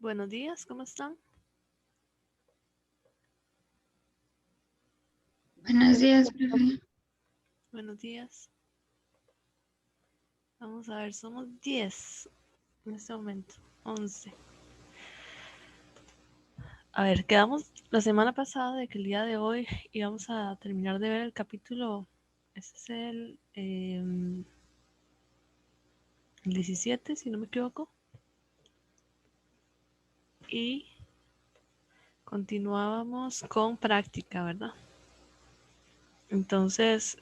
Buenos días, ¿cómo están? Buenos días, profe. Buenos días. Vamos a ver, somos 10 en este momento, 11. A ver, quedamos la semana pasada de que el día de hoy íbamos a terminar de ver el capítulo, este es el 17, si no me equivoco. Y continuábamos con práctica, ¿verdad? Entonces,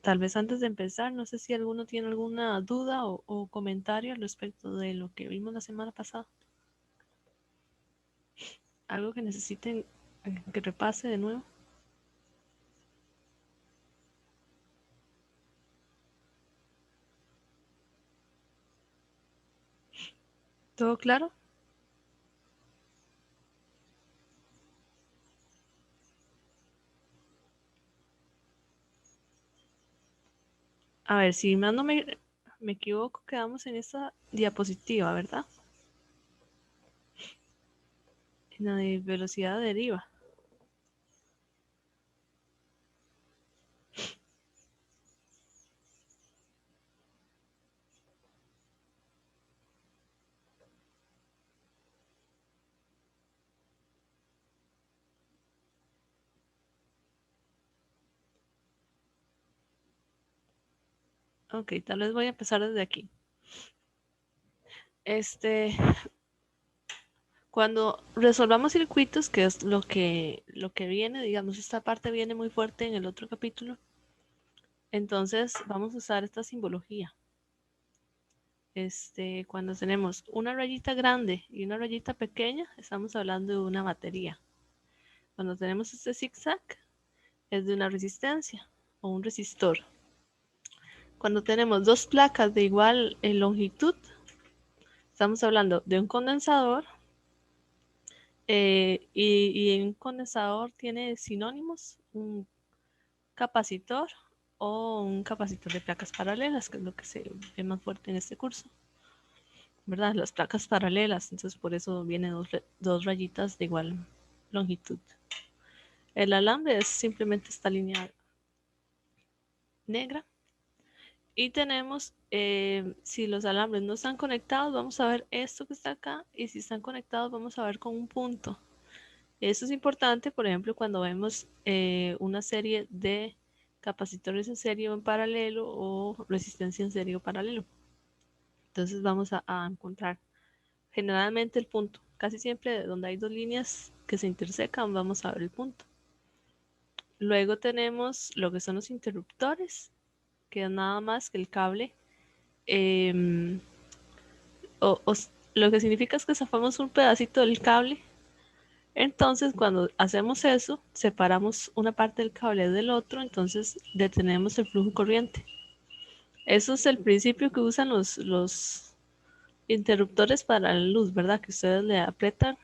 tal vez antes de empezar, no sé si alguno tiene alguna duda o comentario al respecto de lo que vimos la semana pasada. Algo que necesiten que repase de nuevo. ¿Todo claro? A ver, si más no me equivoco, quedamos en esta diapositiva, ¿verdad? En la de velocidad deriva. Ok, tal vez voy a empezar desde aquí. Cuando resolvamos circuitos, que es lo que viene, digamos, esta parte viene muy fuerte en el otro capítulo, entonces vamos a usar esta simbología. Cuando tenemos una rayita grande y una rayita pequeña, estamos hablando de una batería. Cuando tenemos este zigzag, es de una resistencia o un resistor. Cuando tenemos dos placas de igual longitud, estamos hablando de un condensador y un condensador tiene sinónimos, un capacitor o un capacitor de placas paralelas, que es lo que se ve más fuerte en este curso, ¿verdad? Las placas paralelas, entonces por eso vienen dos rayitas de igual longitud. El alambre es simplemente esta línea negra. Y tenemos, si los alambres no están conectados, vamos a ver esto que está acá. Y si están conectados, vamos a ver con un punto. Eso es importante, por ejemplo, cuando vemos una serie de capacitores en serie o en paralelo o resistencia en serie o paralelo. Entonces vamos a encontrar generalmente el punto. Casi siempre donde hay dos líneas que se intersecan, vamos a ver el punto. Luego tenemos lo que son los interruptores, que es nada más que el cable. O lo que significa es que zafamos un pedacito del cable. Entonces, cuando hacemos eso, separamos una parte del cable del otro, entonces detenemos el flujo corriente. Eso es el principio que usan los interruptores para la luz, ¿verdad? Que ustedes le aprietan,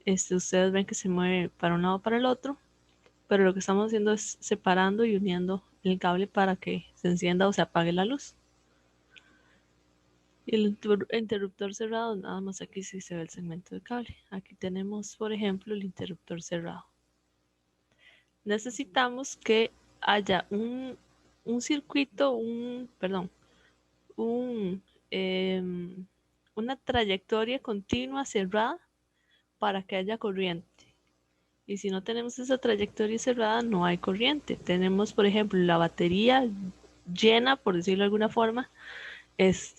ustedes ven que se mueve para un lado o para el otro, pero lo que estamos haciendo es separando y uniendo el cable para que se encienda o se apague la luz. Y el interruptor cerrado, nada más aquí sí se ve el segmento de cable. Aquí tenemos, por ejemplo, el interruptor cerrado. Necesitamos que haya un circuito, un, una trayectoria continua cerrada para que haya corriente. Y si no tenemos esa trayectoria cerrada, no hay corriente. Tenemos, por ejemplo, la batería llena, por decirlo de alguna forma. Es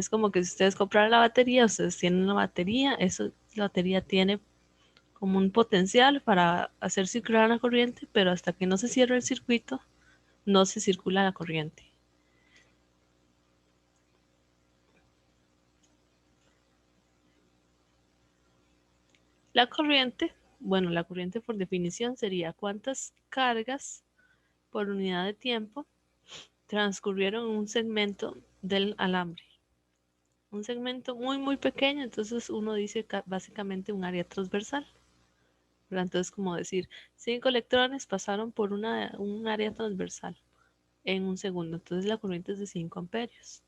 como que si ustedes compraran la batería, ustedes tienen una batería, la batería tiene como un potencial para hacer circular la corriente, pero hasta que no se cierre el circuito, no se circula la corriente. La corriente, bueno, la corriente por definición sería cuántas cargas por unidad de tiempo transcurrieron en un segmento del alambre. Un segmento muy, muy pequeño, entonces uno dice básicamente un área transversal. Entonces, como decir, 5 electrones pasaron por un área transversal en un segundo. Entonces, la corriente es de 5 amperios.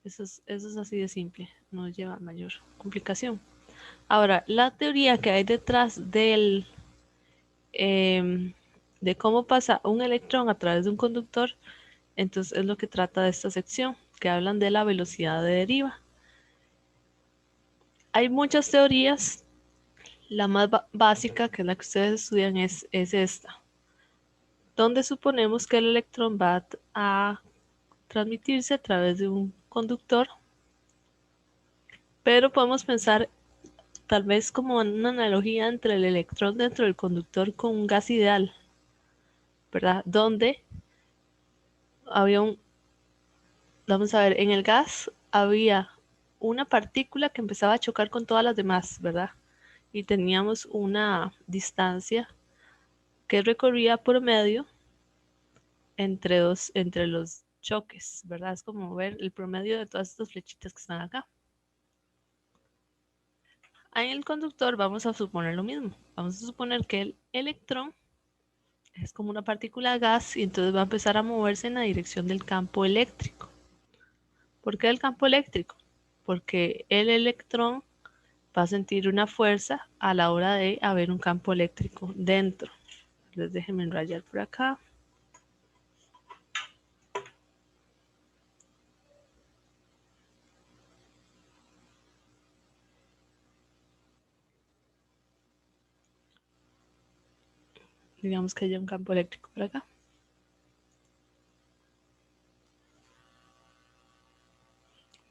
Eso es así de simple, no lleva mayor complicación. Ahora, la teoría que hay detrás de cómo pasa un electrón a través de un conductor, entonces es lo que trata de esta sección, que hablan de la velocidad de deriva. Hay muchas teorías, la más básica, que es la que ustedes estudian, es esta, donde suponemos que el electrón va a transmitirse a través de un conductor, pero podemos pensar tal vez como una analogía entre el electrón dentro del conductor con un gas ideal, ¿verdad? Donde había vamos a ver, en el gas había una partícula que empezaba a chocar con todas las demás, ¿verdad? Y teníamos una distancia que recorría por medio entre los choques, ¿verdad? Es como ver el promedio de todas estas flechitas que están acá. En el conductor vamos a suponer lo mismo. Vamos a suponer que el electrón es como una partícula de gas y entonces va a empezar a moverse en la dirección del campo eléctrico. ¿Por qué el campo eléctrico? Porque el electrón va a sentir una fuerza a la hora de haber un campo eléctrico dentro. Entonces déjenme rayar por acá. Digamos que haya un campo eléctrico por acá.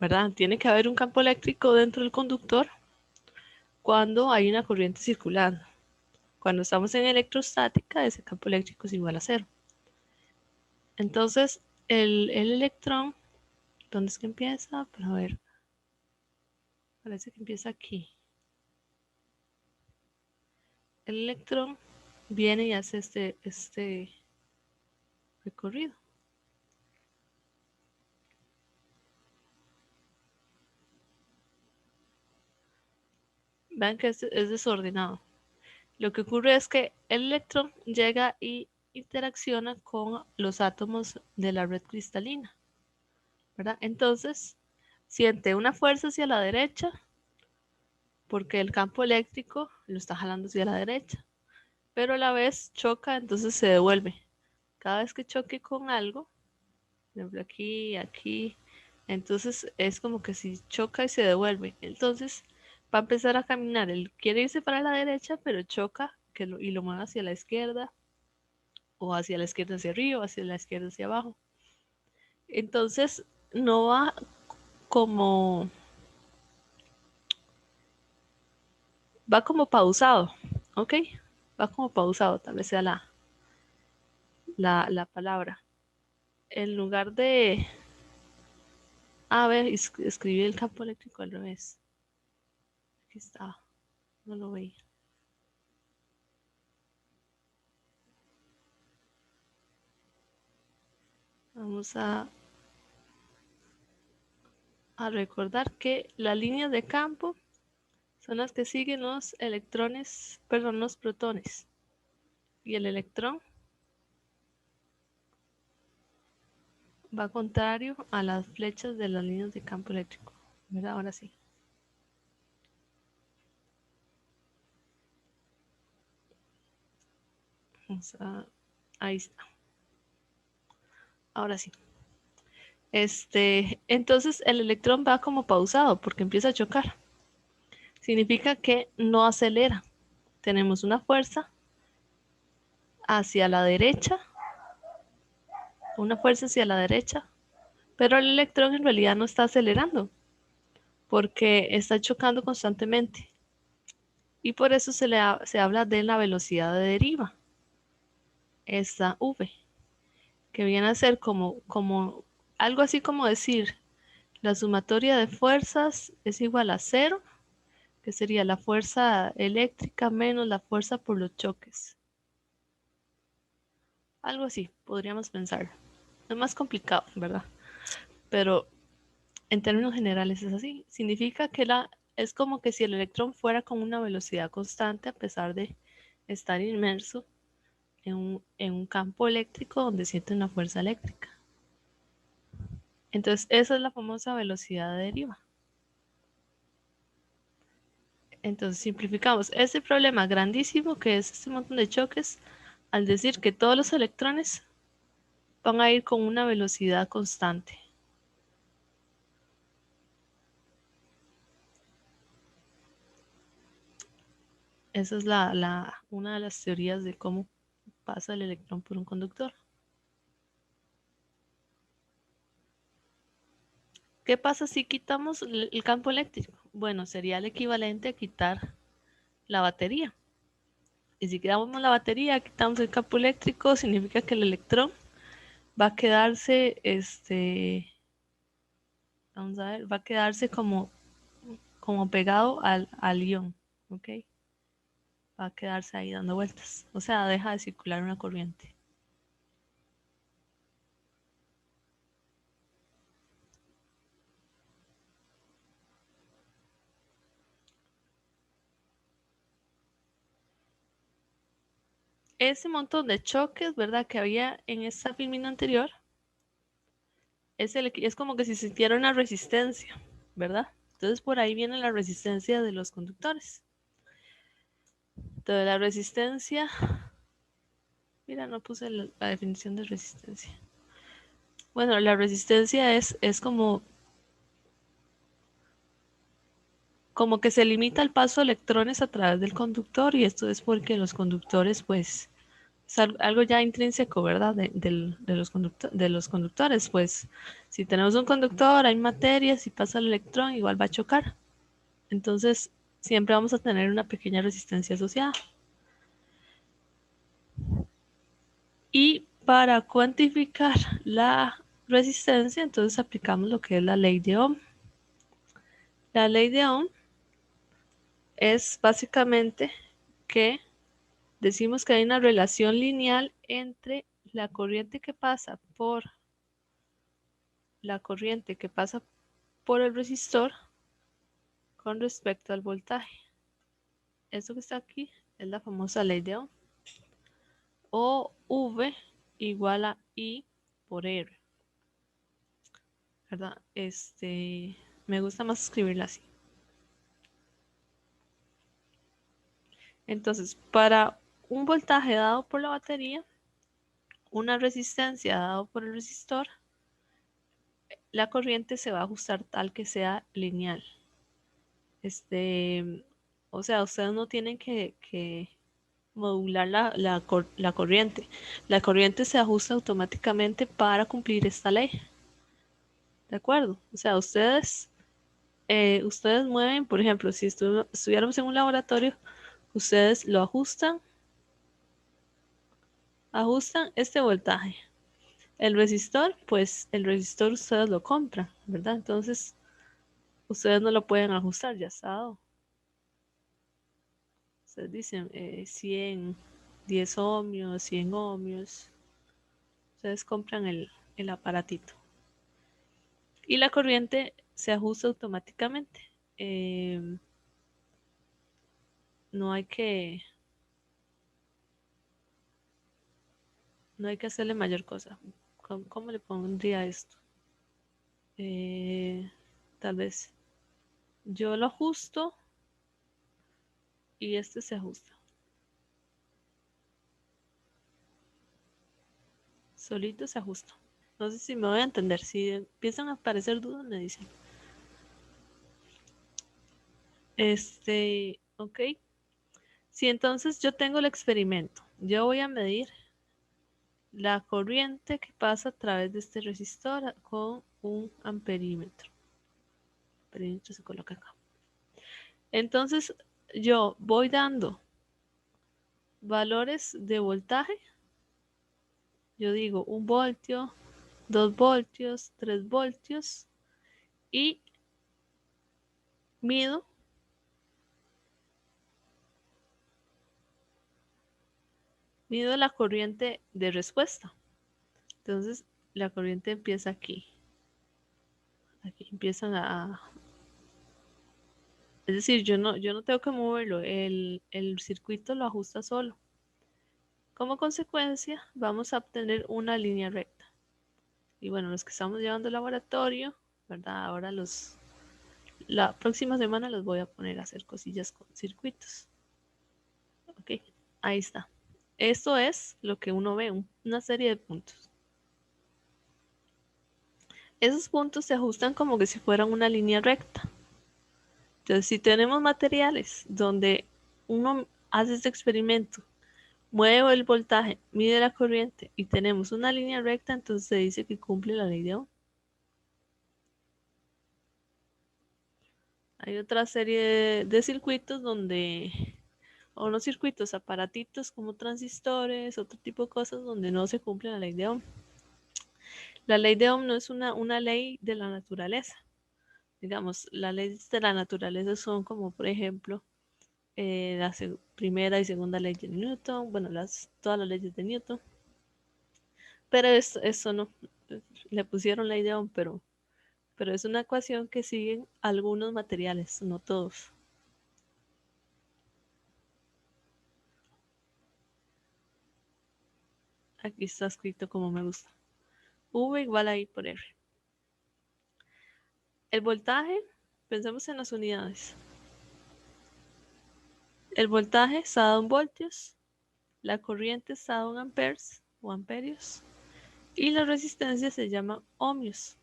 ¿Verdad? Tiene que haber un campo eléctrico dentro del conductor cuando hay una corriente circulando. Cuando estamos en electrostática, ese campo eléctrico es igual a cero. Entonces, el electrón, ¿dónde es que empieza? Pues a ver, parece que empieza aquí. El electrón viene y hace este recorrido. Vean que es desordenado. Lo que ocurre es que el electrón llega y interacciona con los átomos de la red cristalina, ¿verdad? Entonces, siente una fuerza hacia la derecha porque el campo eléctrico lo está jalando hacia la derecha, pero a la vez choca, entonces se devuelve. Cada vez que choque con algo, por ejemplo aquí, entonces es como que si choca y se devuelve. Entonces va a empezar a caminar. Él quiere irse para la derecha, pero choca y lo mueve hacia la izquierda, o hacia la izquierda hacia arriba, o hacia la izquierda hacia abajo. Entonces no va como, va como pausado, ¿ok? Va como pausado, tal vez sea la palabra. En lugar de, a ver, escribí el campo eléctrico al revés. Aquí está, no lo veía. Vamos a recordar que las líneas de campo son las que siguen los electrones, perdón, los protones. Y el electrón va contrario a las flechas de las líneas de campo eléctrico. ¿Verdad? Ahora sí. Ahí está. Ahora sí. Entonces el electrón va como pausado porque empieza a chocar. Significa que no acelera. Tenemos una fuerza hacia la derecha, pero el electrón en realidad no está acelerando porque está chocando constantemente. Y por eso se habla de la velocidad de deriva, esta V, que viene a ser como algo así como decir la sumatoria de fuerzas es igual a cero, que sería la fuerza eléctrica menos la fuerza por los choques. Algo así, podríamos pensar. Es más complicado, ¿verdad? Pero en términos generales es así. Significa que es como que si el electrón fuera con una velocidad constante a pesar de estar inmerso en un campo eléctrico donde siente una fuerza eléctrica. Entonces, esa es la famosa velocidad de deriva. Entonces, simplificamos este problema grandísimo que es este montón de choques al decir que todos los electrones van a ir con una velocidad constante. Esa es una de las teorías de cómo pasa el electrón por un conductor. ¿Qué pasa si quitamos el campo eléctrico? Bueno, sería el equivalente a quitar la batería. Y si quitamos la batería, quitamos el campo eléctrico, significa que el electrón va a quedarse, vamos a ver, va a quedarse como pegado al ion, ¿ok? Va a quedarse ahí dando vueltas. O sea, deja de circular una corriente. Ese montón de choques, ¿verdad? Que había en esta filmina anterior, es como que si sintiera una resistencia, ¿verdad? Entonces por ahí viene la resistencia de los conductores. Entonces la resistencia, mira, no puse la definición de resistencia. Bueno, la resistencia es como que se limita el paso de electrones a través del conductor y esto es porque los conductores, pues, es algo ya intrínseco, ¿verdad? De los conductores, pues, si tenemos un conductor, hay materia, si pasa el electrón, igual va a chocar. Entonces, siempre vamos a tener una pequeña resistencia asociada. Y para cuantificar la resistencia, entonces aplicamos lo que es la ley de Ohm. La ley de Ohm es básicamente que decimos que hay una relación lineal entre la corriente que pasa por el resistor con respecto al voltaje. Esto que está aquí es la famosa ley de Ohm. O V igual a I por R. ¿Verdad? Me gusta más escribirla así. Entonces, para un voltaje dado por la batería, una resistencia dado por el resistor, la corriente se va a ajustar tal que sea lineal. O sea, ustedes no tienen que modular la corriente. La corriente se ajusta automáticamente para cumplir esta ley. ¿De acuerdo? O sea, ustedes mueven, por ejemplo, si estuviéramos en un laboratorio, ustedes lo ajustan este voltaje. El resistor, pues el resistor ustedes lo compran, ¿verdad? Entonces, ustedes no lo pueden ajustar, ya está dado. Ustedes dicen 100, 10 ohmios, 100 ohmios. Ustedes compran el aparatito. Y la corriente se ajusta automáticamente. No hay que hacerle mayor cosa. ¿Cómo le pondría esto? Tal vez yo lo ajusto y este se ajusta. Solito se ajusta. No sé si me voy a entender. Si empiezan a aparecer dudas, me dicen. Ok. Si entonces yo tengo el experimento, yo voy a medir la corriente que pasa a través de este resistor con un amperímetro. El amperímetro se coloca acá. Entonces yo voy dando valores de voltaje. Yo digo 1 voltio, 2 voltios, 3 voltios y mido la corriente de respuesta. Entonces la corriente empieza aquí. Aquí empiezan es decir, yo no tengo que moverlo, el circuito lo ajusta solo. Como consecuencia, vamos a obtener una línea recta. Y bueno, los que estamos llevando el laboratorio, ¿verdad? Ahora la próxima semana los voy a poner a hacer cosillas con circuitos. Ok, ahí está. Esto es lo que uno ve, una serie de puntos. Esos puntos se ajustan como que si fueran una línea recta. Entonces, si tenemos materiales donde uno hace este experimento, mueve el voltaje, mide la corriente y tenemos una línea recta, entonces se dice que cumple la ley de Ohm. Hay otra serie de circuitos donde, o no circuitos, aparatitos como transistores, otro tipo de cosas donde no se cumple la ley de Ohm. La ley de Ohm no es una ley de la naturaleza. Digamos, las leyes de la naturaleza son como, por ejemplo, la primera y segunda ley de Newton, bueno, todas las leyes de Newton. Pero eso no, le pusieron ley de Ohm, pero es una ecuación que siguen algunos materiales, no todos. Aquí está escrito como me gusta. V igual a I por R. El voltaje, pensemos en las unidades. El voltaje está dado en voltios, la corriente está dado en amperes o amperios y la resistencia se llama ohmios.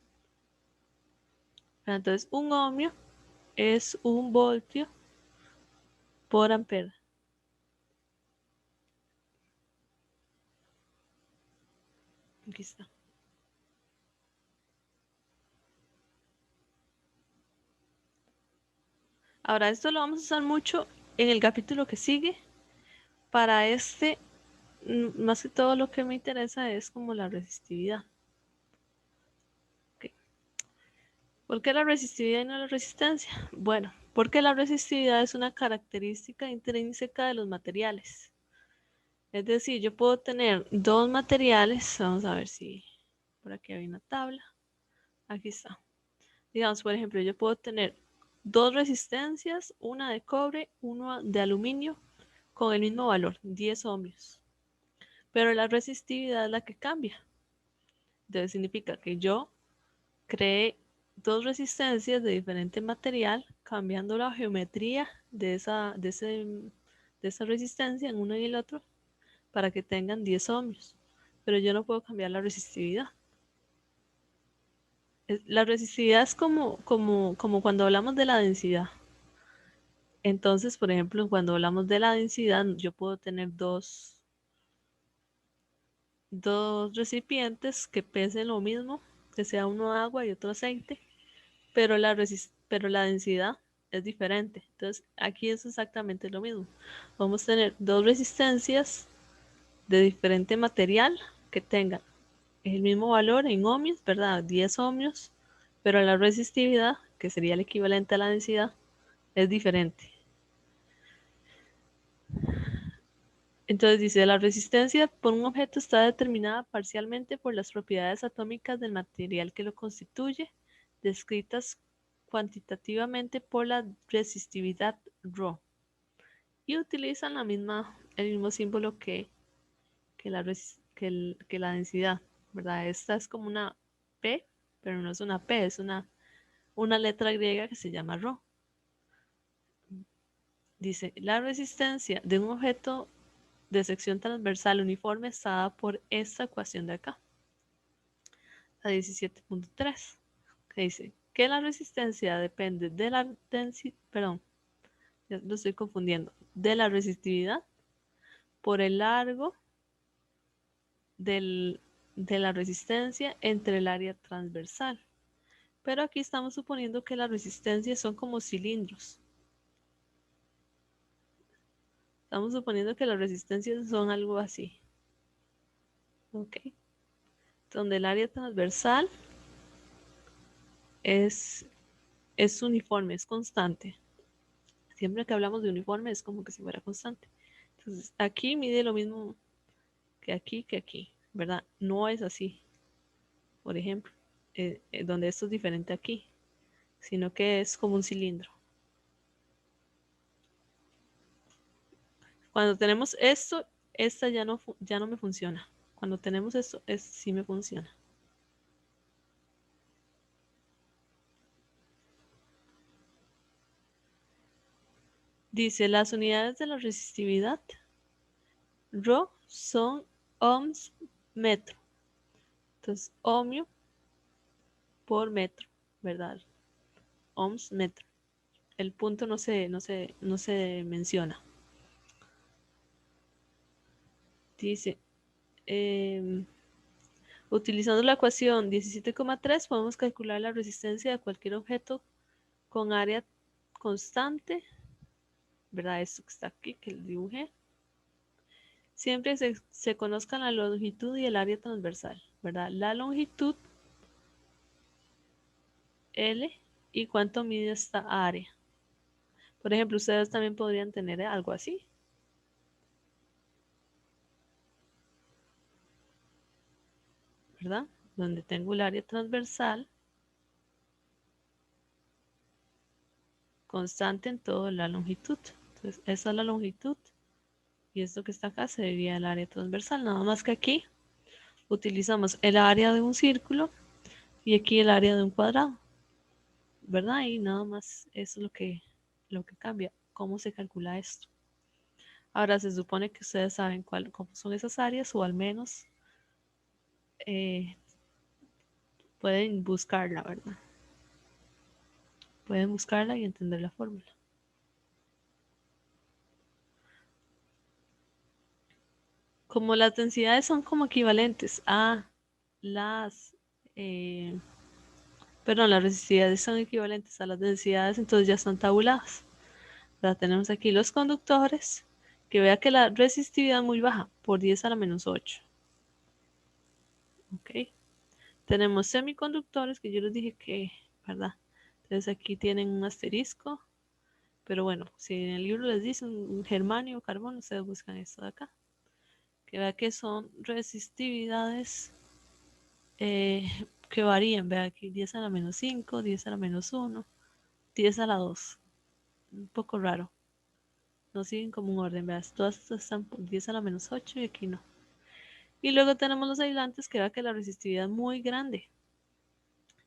Entonces, un ohmio es un voltio por ampere. Aquí está. Ahora, esto lo vamos a usar mucho en el capítulo que sigue. Para este, más que todo lo que me interesa es como la resistividad. Okay. ¿Por qué la resistividad y no la resistencia? Bueno, porque la resistividad es una característica intrínseca de los materiales. Es decir, yo puedo tener dos materiales, vamos a ver si por aquí hay una tabla. Aquí está. Digamos, por ejemplo, yo puedo tener dos resistencias, una de cobre, una de aluminio, con el mismo valor, 10 ohmios. Pero la resistividad es la que cambia. Entonces significa que yo creé dos resistencias de diferente material, cambiando la geometría de esa resistencia en uno y el otro para que tengan 10 ohmios. Pero yo no puedo cambiar la resistividad. La resistividad es como cuando hablamos de la densidad. Entonces, por ejemplo, cuando hablamos de la densidad, yo puedo tener dos recipientes que pesen lo mismo, que sea uno agua y otro aceite, pero la densidad es diferente. Entonces, aquí es exactamente lo mismo. Vamos a tener dos resistencias de diferente material que tengan el mismo valor en ohmios, ¿verdad? 10 ohmios, pero la resistividad, que sería el equivalente a la densidad, es diferente. Entonces dice, la resistencia por un objeto está determinada parcialmente por las propiedades atómicas del material que lo constituye, descritas cuantitativamente por la resistividad ρ. Y utilizan el mismo símbolo que la densidad, ¿verdad? Esta es como una P, pero no es una P, es una letra griega que se llama ρ. Dice, la resistencia de un objeto de sección transversal uniforme está dada por esta ecuación de acá, la 17.3, que dice que la resistencia depende de la densidad, perdón, ya lo estoy confundiendo, de la resistividad por el largo de la resistencia entre el área transversal. Pero aquí estamos suponiendo que las resistencias son como cilindros. Estamos suponiendo que las resistencias son algo así. ¿Ok? Donde el área transversal es uniforme, es constante. Siempre que hablamos de uniforme es como que si fuera constante. Entonces, aquí mide lo mismo que aquí, ¿verdad? No es así, por ejemplo, donde esto es diferente aquí, sino que es como un cilindro. Cuando tenemos esto, esta ya no me funciona. Cuando tenemos esto, sí me funciona. Dice, las unidades de la resistividad Rho son ohms metro. Entonces, ohmio por metro, ¿verdad? Ohms metro. El punto no se menciona. Dice, utilizando la ecuación 17,3 podemos calcular la resistencia de cualquier objeto con área constante, ¿verdad? Esto que está aquí, que lo dibujé. Siempre se conozcan la longitud y el área transversal, ¿verdad? La longitud L y cuánto mide esta área. Por ejemplo, ustedes también podrían tener algo así. ¿Verdad? Donde tengo el área transversal constante en toda la longitud. Entonces, esa es la longitud. Y esto que está acá sería el área transversal. Nada más que aquí utilizamos el área de un círculo y aquí el área de un cuadrado. ¿Verdad? Y nada más eso es lo que cambia. ¿Cómo se calcula esto? Ahora se supone que ustedes saben cómo son esas áreas o al menos pueden buscarla, ¿verdad? Pueden buscarla y entender la fórmula. Como las densidades son como equivalentes a las, perdón, las resistividades son equivalentes a las densidades, entonces ya están tabuladas. Ya tenemos aquí los conductores, que vea que la resistividad es muy baja, por 10 a la menos 8. Ok. Tenemos semiconductores, que yo les dije que, ¿verdad? Entonces aquí tienen un asterisco, pero bueno, si en el libro les dicen un germanio o carbón, ustedes buscan esto de acá. Que vea que son resistividades que varían, vea aquí 10 a la menos 5, 10 a la menos 1, 10 a la 2. Un poco raro. No siguen como un orden, veas, todas estas están por 10 a la menos 8 y aquí no. Y luego tenemos los aislantes que vea que la resistividad es muy grande.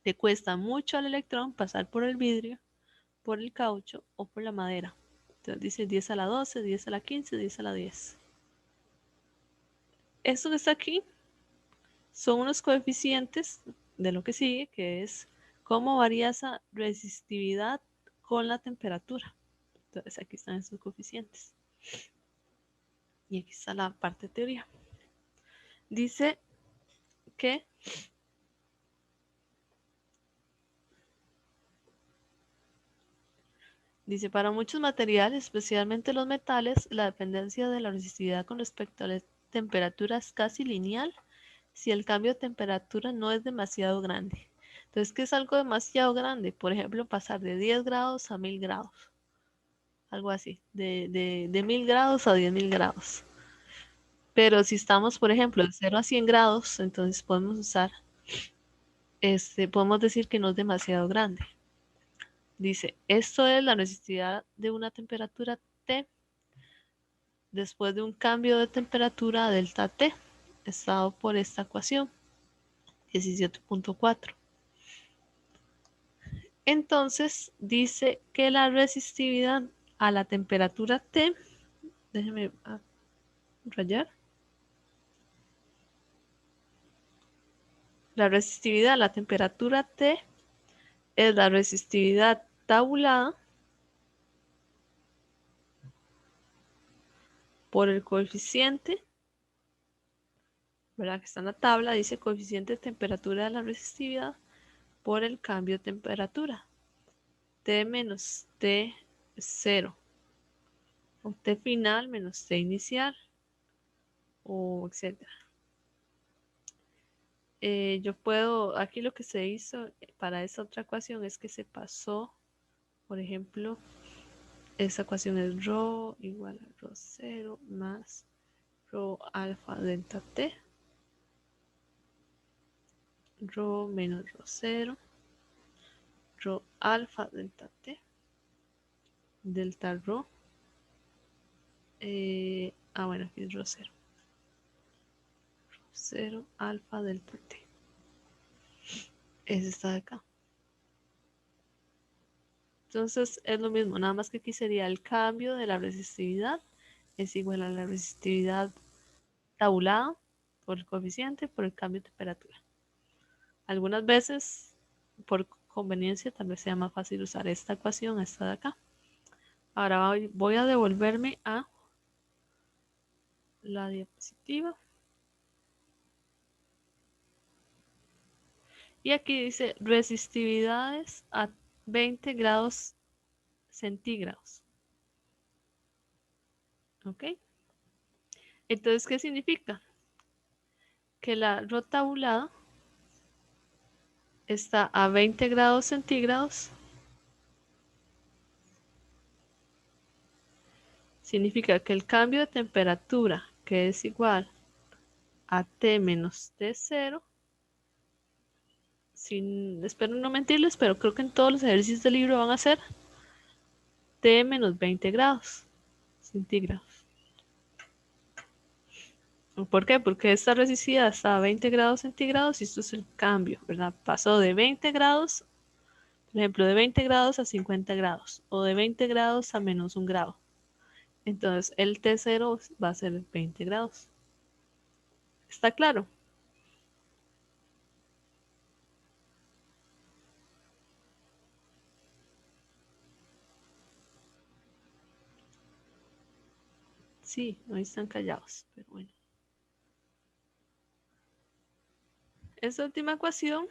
Le cuesta mucho al electrón pasar por el vidrio, por el caucho o por la madera. Entonces dice 10 a la 12, 10 a la 15, 10 a la 10. Esto que está aquí son unos coeficientes de lo que sigue, que es cómo varía esa resistividad con la temperatura. Entonces aquí están esos coeficientes. Y aquí está la parte de teoría. Dice que para muchos materiales, especialmente los metales, la dependencia de la resistividad con respecto a la temperatura es casi lineal si el cambio de temperatura no es demasiado grande. Entonces, ¿qué es algo demasiado grande? Por ejemplo, pasar de 10 grados a 1000 grados. Algo así, de 1000 grados a 10.000 grados. Pero si estamos, por ejemplo, de 0 a 100 grados, entonces podemos usar, podemos decir que no es demasiado grande. Dice, esto es la resistividad de una temperatura T después de un cambio de temperatura a delta T, estado por esta ecuación, 17.4. Entonces, dice que la resistividad a la temperatura T, déjeme rayar, la resistividad a la temperatura T es la resistividad tabulada por el coeficiente, ¿verdad? Que está en la tabla, dice coeficiente de temperatura de la resistividad por el cambio de temperatura. T menos T0. O T final menos T inicial. O etcétera. Yo puedo, aquí lo que se hizo para esa otra ecuación es que se pasó, por ejemplo, esa ecuación es ρ igual a ρ0 más ρ alfa delta T, ρ menos ρ0, ρ alfa delta T, delta ρ, bueno, aquí es ρ0, ρ0 alfa delta T. Ese está de acá. Entonces es lo mismo, nada más que aquí sería el cambio de la resistividad es igual a la resistividad tabulada por el coeficiente por el cambio de temperatura. Algunas veces, por conveniencia, tal vez sea más fácil usar esta ecuación, esta de acá. Ahora voy a devolverme a la diapositiva. Y aquí dice resistividades a 20 grados centígrados. ¿Ok? Entonces, ¿qué significa? Que la rho tabulada está a 20 grados centígrados. Significa que el cambio de temperatura, que es igual a T menos T0, espero no mentirles, pero creo que en todos los ejercicios del libro van a ser T menos 20 grados centígrados. ¿Por qué? Porque esta resistividad está a 20 grados centígrados y esto es el cambio, ¿verdad? Pasó de 20 grados, por ejemplo, de 20 grados a 50 grados o de 20 grados a menos 1 grado. Entonces el T0 va a ser 20 grados. ¿Está claro? Sí, ahí están callados, pero bueno. Esta última ecuación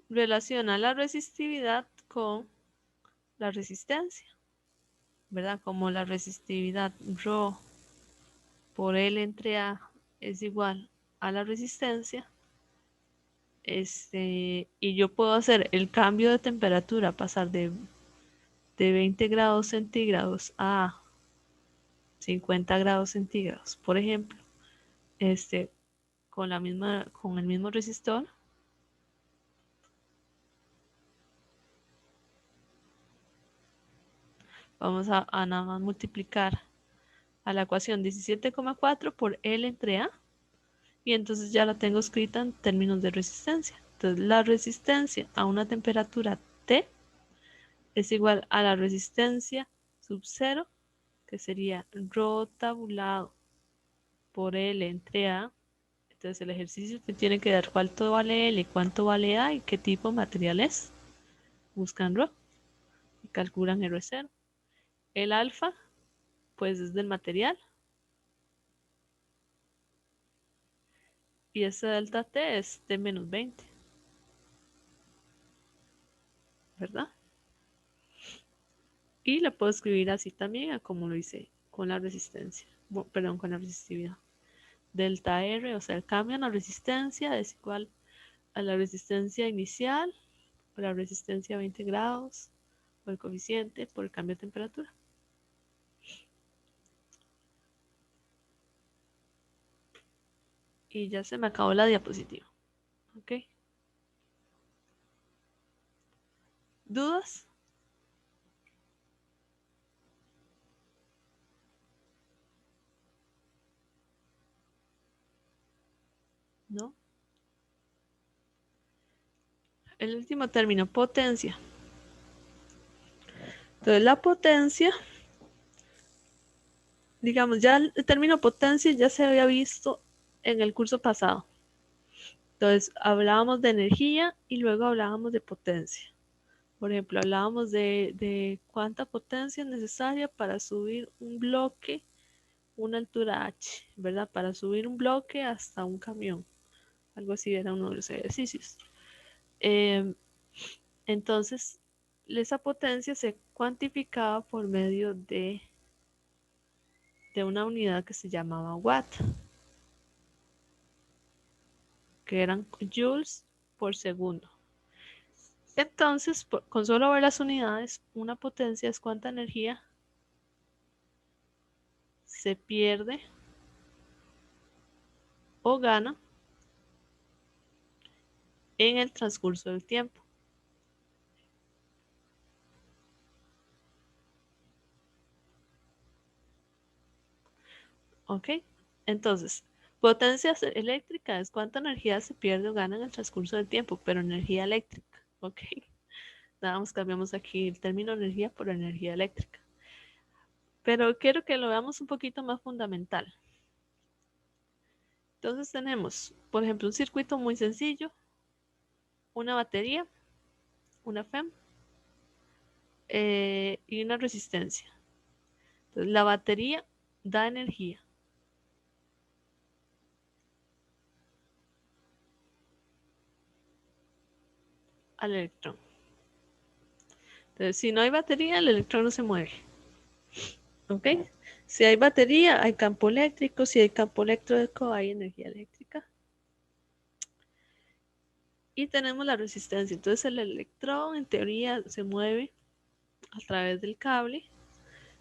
relaciona la resistividad con la resistencia, ¿verdad? Como la resistividad ρ por L entre A es igual a la resistencia, y yo puedo hacer el cambio de temperatura, pasar de 20 grados centígrados a 50 grados centígrados, por ejemplo, con el mismo resistor. Vamos a nada más multiplicar a la ecuación 17,4 por L entre A y entonces ya la tengo escrita en términos de resistencia. Entonces la resistencia a una temperatura T es igual a la resistencia sub 0, que sería ρ tabulado por L entre A. Entonces el ejercicio te tiene que dar cuánto vale L, cuánto vale A y qué tipo de material es. Buscan ρ y calculan R0. El alfa, pues es del material. Y ese delta T es T menos 20. ¿Verdad? Y la puedo escribir así también, como lo hice con la resistencia. Perdón, con la resistividad. Delta R, o sea, el cambio en la resistencia es igual a la resistencia inicial, o la resistencia a 20 grados, o el coeficiente por el cambio de temperatura. Y ya se me acabó la diapositiva. ¿Ok? ¿Dudas? ¿No? El último término, potencia. Entonces la potencia, digamos, ya el término potencia ya se había visto en el curso pasado. Entonces hablábamos de energía y luego hablábamos de potencia. Por ejemplo, hablábamos de cuánta potencia es necesaria para subir un bloque, una altura h, ¿verdad? Para subir un bloque hasta un camión. Algo así era uno de los ejercicios. Entonces, esa potencia se cuantificaba por medio de una unidad que se llamaba watt, que eran joules por segundo. Entonces, con solo ver las unidades, una potencia es cuánta energía se pierde o gana en el transcurso del tiempo. ¿Ok? Entonces, potencia eléctrica es cuánta energía se pierde o gana en el transcurso del tiempo, pero energía eléctrica. ¿Ok? Nada más cambiamos aquí el término energía por energía eléctrica. Pero quiero que lo veamos un poquito más fundamental. Entonces tenemos, por ejemplo, un circuito muy sencillo, una batería, una FEM y una resistencia. Entonces la batería da energía. Al electrón. Entonces, si no hay batería, el electrón no se mueve. ¿Ok? Si hay batería, hay campo eléctrico. Si hay campo eléctrico, hay energía eléctrica. Y tenemos la resistencia. Entonces, el electrón, en teoría, se mueve a través del cable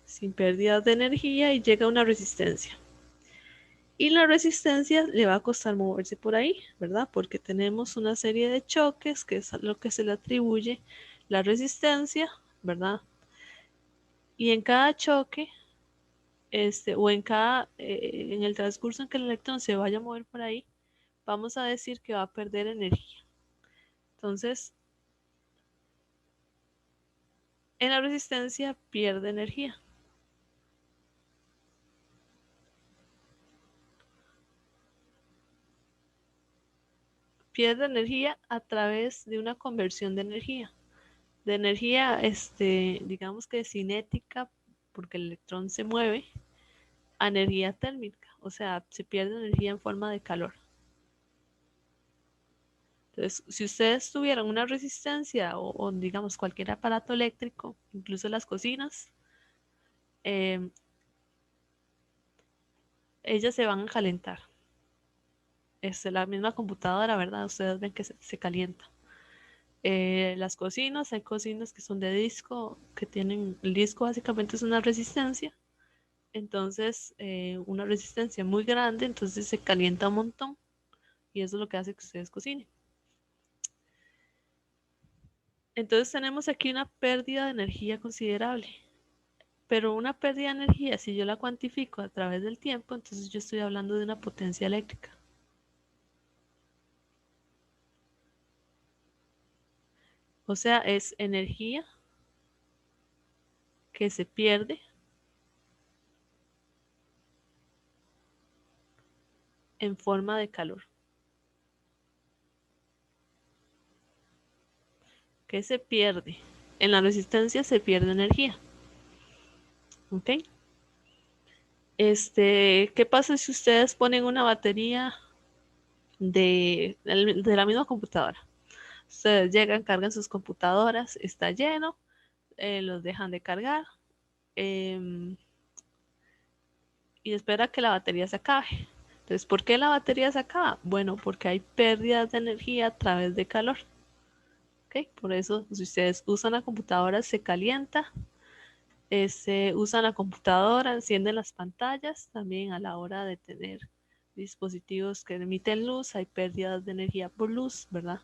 sin pérdida de energía y llega a una resistencia. Y la resistencia le va a costar moverse por ahí, ¿verdad? Porque tenemos una serie de choques, que es lo que se le atribuye la resistencia, ¿verdad? Y en cada choque, o en el transcurso en que el electrón se vaya a mover por ahí, vamos a decir que va a perder energía. Entonces, en la resistencia pierde energía. Pierde energía a través de una conversión de energía. De energía, digamos que cinética, porque el electrón se mueve, a energía térmica. O sea, se pierde energía en forma de calor. Entonces, si ustedes tuvieran una resistencia o digamos cualquier aparato eléctrico, incluso las cocinas, eh, ellas se van a calentar. La misma computadora, ¿verdad? Ustedes ven que se calienta. Las cocinas, hay cocinas que son de disco, que tienen, el disco básicamente es una resistencia, entonces una resistencia muy grande, entonces se calienta un montón y eso es lo que hace que ustedes cocinen. Entonces tenemos aquí una pérdida de energía considerable, pero una pérdida de energía, si yo la cuantifico a través del tiempo, entonces yo estoy hablando de una potencia eléctrica. O sea, es energía que se pierde en forma de calor. Que se pierde. En la resistencia se pierde energía. ¿Ok? ¿Qué pasa si ustedes ponen una batería de la misma computadora? Ustedes llegan, cargan sus computadoras, está lleno, los dejan de cargar eh, y espera que la batería se acabe. Entonces, ¿por qué la batería se acaba? Bueno, porque hay pérdidas de energía a través de calor. ¿Ok? Por eso, si ustedes usan la computadora, se calienta. Usan la computadora, encienden las pantallas, también a la hora de tener dispositivos que emiten luz, hay pérdidas de energía por luz, ¿verdad?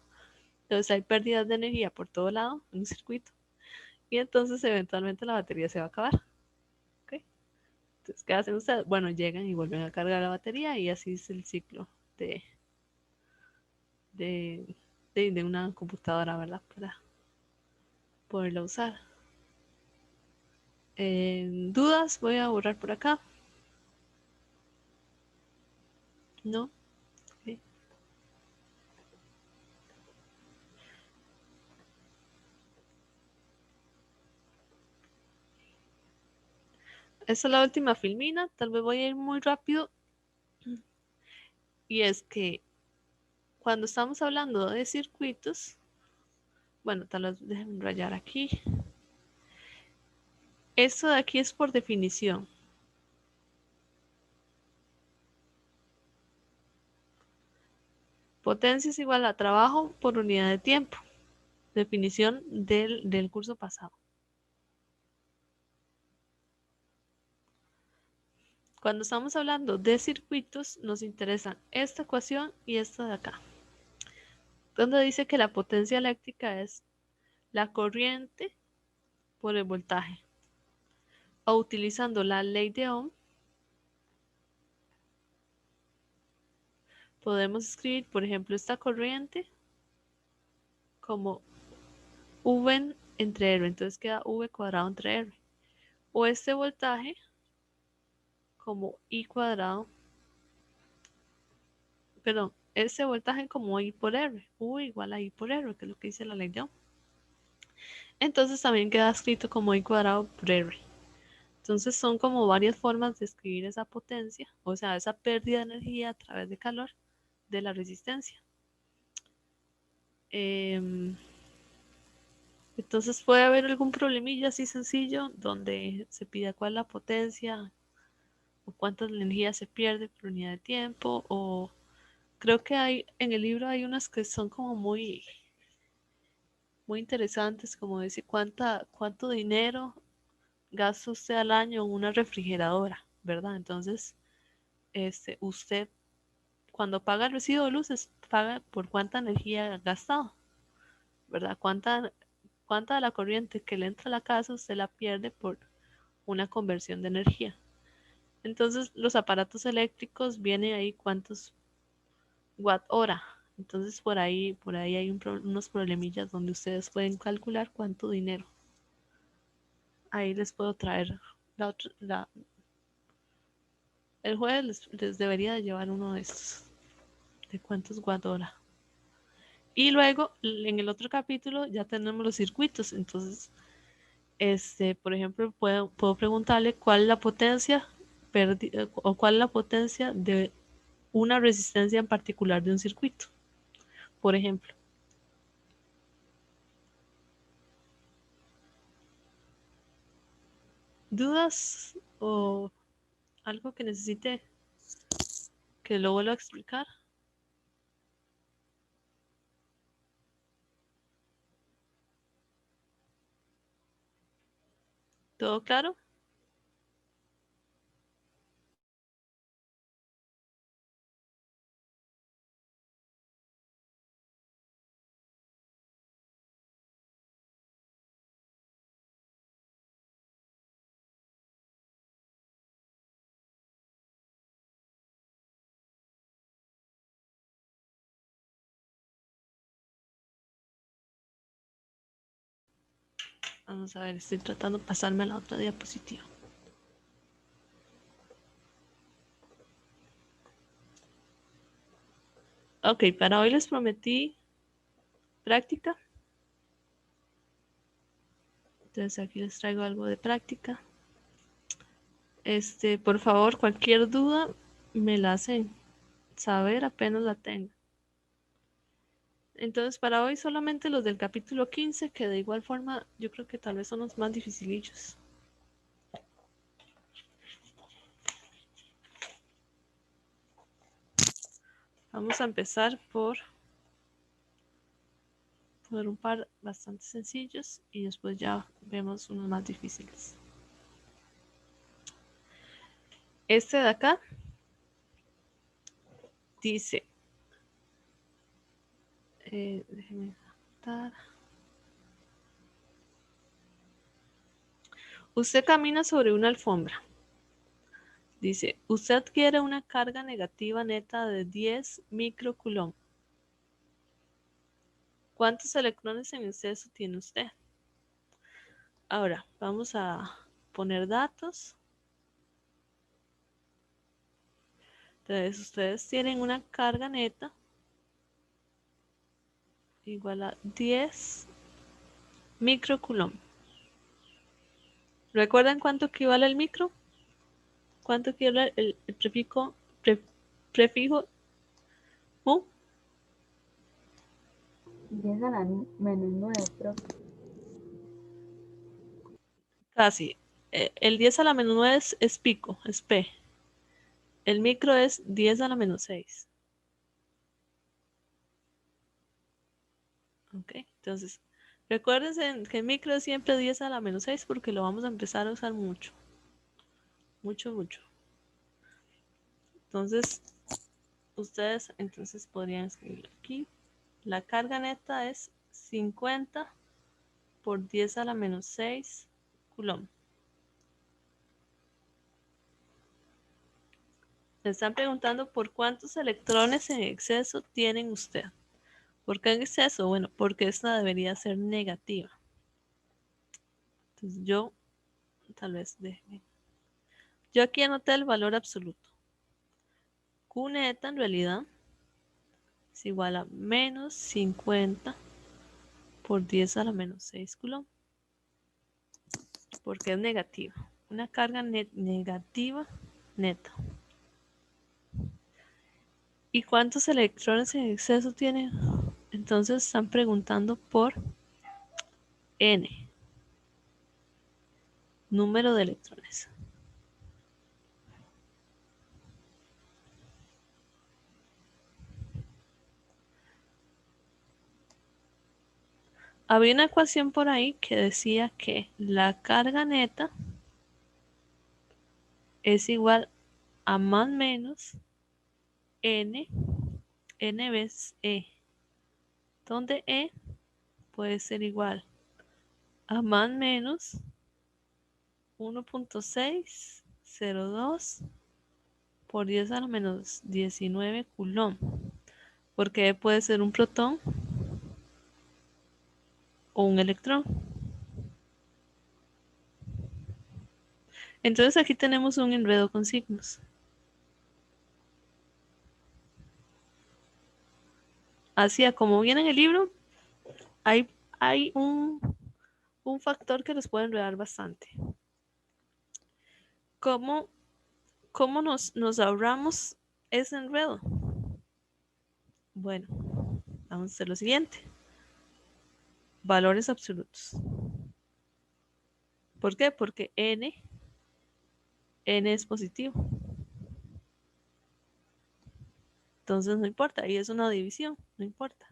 Entonces hay pérdidas de energía por todo lado en un circuito y entonces eventualmente la batería se va a acabar. ¿Okay? Entonces, ¿qué hacen ustedes? Bueno, llegan y vuelven a cargar la batería y así es el ciclo de, de una computadora, ¿verdad? Para poderla usar. ¿Dudas? Voy a borrar por acá. ¿No? Okay. Esa es la última filmina, tal vez voy a ir muy rápido. Y es que cuando estamos hablando de circuitos, bueno, tal vez déjenme rayar aquí. Esto de aquí es por definición. Potencia es igual a trabajo por unidad de tiempo. Definición del curso pasado. Cuando estamos hablando de circuitos, nos interesan esta ecuación y esta de acá, donde dice que la potencia eléctrica es la corriente por el voltaje. O utilizando la ley de Ohm, podemos escribir, por ejemplo, esta corriente como V entre R. Entonces queda V cuadrado entre R. O este voltaje como I cuadrado. Perdón, este voltaje como I por R. V igual a I por R, que es lo que dice la ley de Ohm. Entonces también queda escrito como I cuadrado por R. Entonces son como varias formas de escribir esa potencia, o sea, esa pérdida de energía a través de calor de la resistencia. Entonces puede haber algún problemilla así sencillo donde se pida cuál es la potencia o cuánta energía se pierde por unidad de tiempo, o creo que hay en el libro hay unas que son como muy interesantes, como decir cuánto dinero gasta usted al año en una refrigeradora, ¿verdad? Entonces, usted cuando paga el recibo de luces paga por cuánta energía ha gastado, ¿verdad? Cuánta de la corriente que le entra a la casa usted la pierde por una conversión de energía. Entonces, los aparatos eléctricos vienen ahí cuántos watt hora. Entonces, por ahí hay unos problemillas donde ustedes pueden calcular cuánto dinero. Ahí les puedo traer el jueves les debería de llevar uno de estos, de cuántos watt hora. Y luego, en el otro capítulo, ya tenemos los circuitos. Entonces, por ejemplo, puedo preguntarle cuál es la potencia o cuál es la potencia de una resistencia en particular de un circuito, por ejemplo. ¿Dudas o algo que necesite que lo vuelva a explicar? ¿Todo claro? Vamos a ver, estoy tratando de pasarme a la otra diapositiva. Ok, para hoy les prometí práctica. Entonces aquí les traigo algo de práctica. Por favor, cualquier duda me la hacen saber apenas la tenga. Entonces, para hoy solamente los del capítulo 15, que de igual forma yo creo que tal vez son los más dificilillos. Vamos a empezar por un par bastante sencillos y después ya vemos unos más difíciles. Este de acá dice, déjenme notar. Usted camina sobre una alfombra. Dice, usted adquiere una carga negativa neta de 10 microcoulomb. ¿Cuántos electrones en exceso tiene usted? Ahora, vamos a poner datos. Entonces, ustedes tienen una carga neta igual a 10 microcoulomb. ¿Recuerdan cuánto equivale el micro? ¿Cuánto equivale el prefijo U? 10 a la menos 9, profe. Casi. El 10 a la menos 9 es pico, es P. El micro es 10 a la menos 6. Ok, entonces, recuérdense que el micro es siempre 10 a la menos 6 porque lo vamos a empezar a usar mucho. Mucho, mucho. Entonces, ustedes entonces podrían escribir aquí. La carga neta es 50 por 10 a la menos 6 coulomb. Me están preguntando por cuántos electrones en exceso tienen usted. ¿Por qué en exceso? Bueno, porque esta debería ser negativa. Entonces yo, tal vez, déjenme. Yo aquí anoté el valor absoluto. Q neta en realidad es igual a menos 50 por 10 a la menos 6 coulomb. Porque es negativa. Una carga negativa neta. ¿Y cuántos electrones en exceso tiene? Entonces están preguntando por N. Número de electrones. Había una ecuación por ahí que decía que la carga neta es igual a más menos N veces E, donde E puede ser igual a más menos 1.602 por 10 a la menos 19 coulomb, porque E puede ser un protón o un electrón. Entonces aquí tenemos un enredo con signos. Así como viene en el libro, hay un factor que los puede enredar bastante. ¿Cómo nos ahorramos ese enredo? Bueno, vamos a hacer lo siguiente. Valores absolutos. ¿Por qué? Porque N es positivo. Entonces no importa, y es una división, no importa.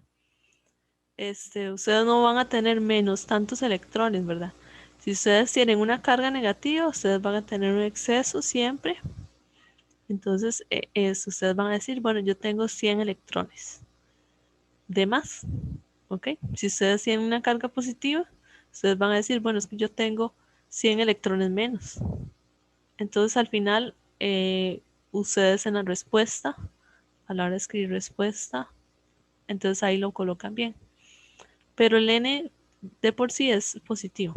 Ustedes no van a tener menos tantos electrones, ¿verdad? Si ustedes tienen una carga negativa, ustedes van a tener un exceso siempre. Entonces, ustedes van a decir, bueno, yo tengo 100 electrones de más, ¿ok? Si ustedes tienen una carga positiva, ustedes van a decir, bueno, es que yo tengo 100 electrones menos. Entonces, al final, ustedes en la respuesta, a la hora de escribir respuesta, entonces ahí lo colocan bien. Pero el N de por sí es positivo.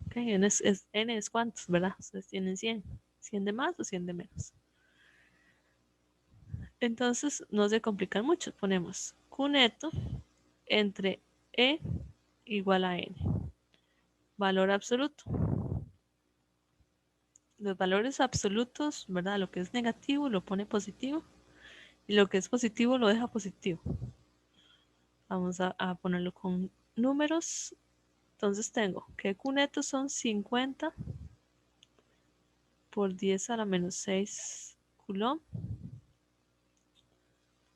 Okay, N es cuántos, ¿verdad? Ustedes tienen 100. 100 de más o 100 de menos. Entonces no se complican mucho. Ponemos Q neto entre E igual a N. Valor absoluto. Los valores absolutos, ¿verdad? Lo que es negativo lo pone positivo. Y lo que es positivo lo deja positivo. Vamos a ponerlo con números. Entonces tengo que Q neto son 50 por 10 a la menos 6 coulomb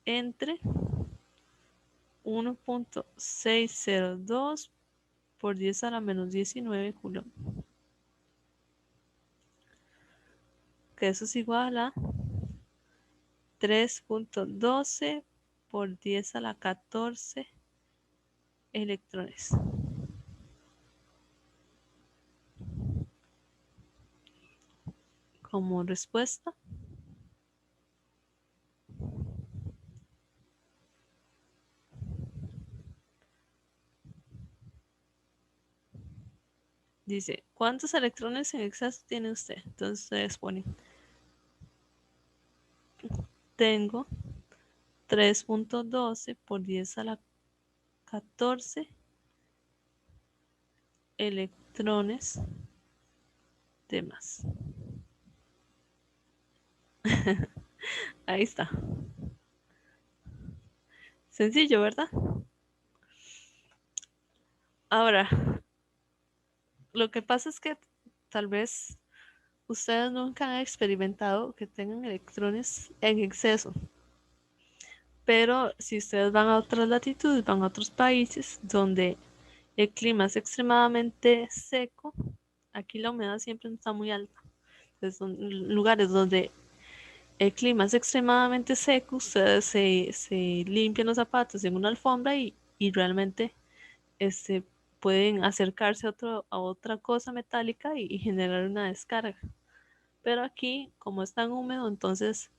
entre 1.602 por 10 a la menos 19 coulomb. Que eso es igual a 3.12 por 10 a la 14 electrones. Como respuesta, dice, ¿cuántos electrones en exceso tiene usted? Entonces ustedes ponen, tengo 3.12 por 10 a la 14 electrones de más. Ahí está. Sencillo, ¿verdad? Ahora, lo que pasa es que tal vez ustedes nunca han experimentado que tengan electrones en exceso. Pero si ustedes van a otras latitudes, van a otros países donde el clima es extremadamente seco, aquí la humedad siempre está muy alta. Entonces son lugares donde el clima es extremadamente seco, ustedes se limpian los zapatos en una alfombra y realmente pueden acercarse a otra cosa metálica y generar una descarga. Pero aquí, como es tan húmedo, entonces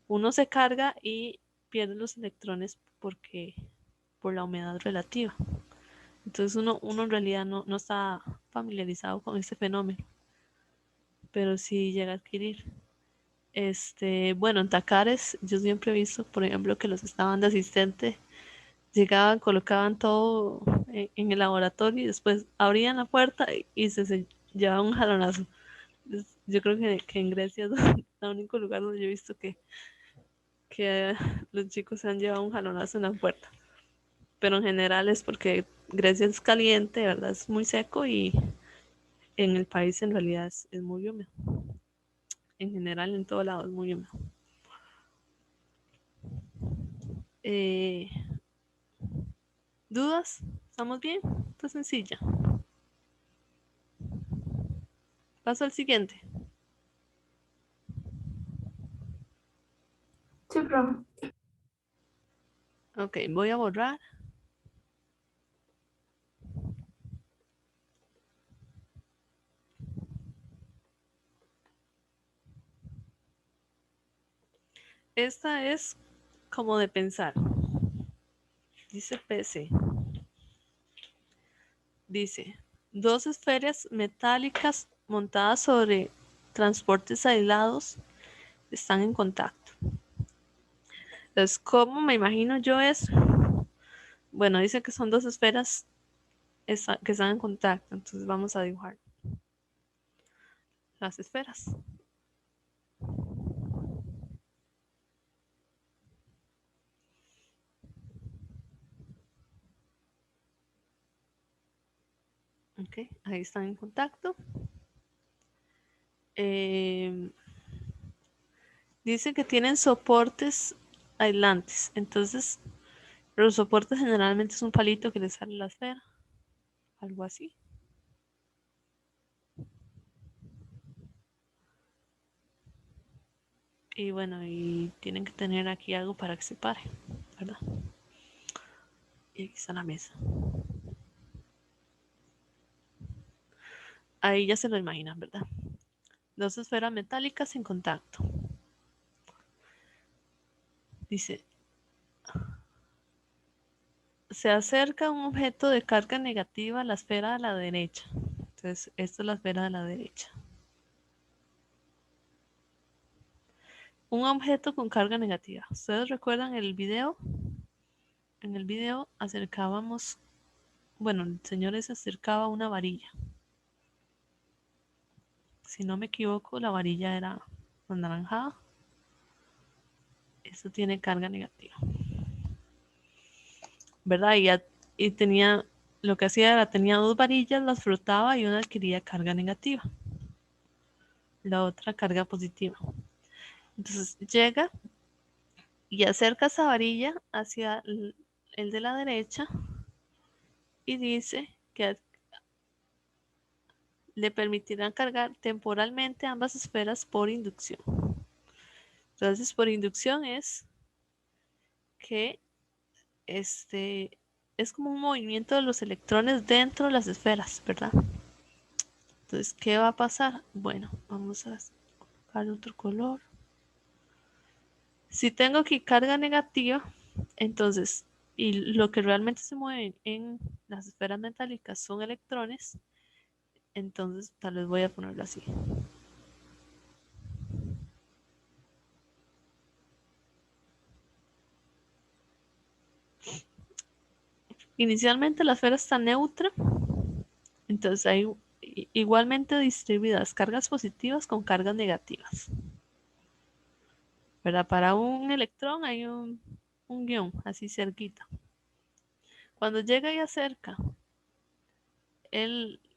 uno se carga y pierde los electrones por la humedad relativa. Entonces uno en realidad no está familiarizado con este fenómeno, pero sí llega a adquirir. Bueno, en Tacares yo siempre he visto, por ejemplo, que los que estaban de asistente llegaban, colocaban todo en el laboratorio y después abrían la puerta y se llevaban un jalonazo. Yo creo que en Grecia es el único lugar donde yo he visto que los chicos se han llevado un jalonazo en la puerta. Pero en general es porque Grecia es caliente, ¿verdad? Es muy seco y en el país en realidad es muy húmedo. En general en todo lado es muy húmedo. Eh, ¿Dudas? ¿Estamos bien? Está sencilla. Paso al siguiente. Sí, profe. Ok, voy a borrar. Esta es como de pensar. Dice PC. Dice, dos esferas metálicas montadas sobre transportes aislados están en contacto. Entonces, ¿cómo me imagino yo eso? Bueno, dice que son dos esferas que están en contacto. Entonces vamos a dibujar las esferas. Ok, ahí están en contacto. Dice que tienen soportes aislantes. Entonces, los soportes generalmente es un palito que le sale la esfera. Algo así. Y bueno, y tienen que tener aquí algo para que se pare, ¿verdad? Y aquí está la mesa. Ahí ya se lo imaginan, ¿verdad? Dos esferas metálicas en contacto. Dice, se acerca un objeto de carga negativa a la esfera de la derecha. Entonces, esta es la esfera de la derecha. Un objeto con carga negativa. ¿Ustedes recuerdan el video? En el video acercábamos, bueno, el señor se acercaba a una varilla. Si no me equivoco, la varilla era anaranjada. Eso tiene carga negativa, ¿verdad? Y tenía, lo que hacía era, tenía dos varillas, las frotaba y una adquiría carga negativa, la otra carga positiva. Entonces llega y acerca esa varilla hacia el de la derecha y dice que le permitirán cargar temporalmente ambas esferas por inducción. Entonces, por inducción es que es como un movimiento de los electrones dentro de las esferas, ¿verdad? Entonces, ¿qué va a pasar? Bueno, vamos a colocar otro color. Si tengo aquí carga negativa, entonces, y lo que realmente se mueven en las esferas metálicas son electrones, entonces tal vez voy a ponerlo así. Inicialmente la esfera está neutra, entonces hay igualmente distribuidas cargas positivas con cargas negativas. ¿Verdad? Para un electrón hay un guión así cerquita. Cuando llega y acerca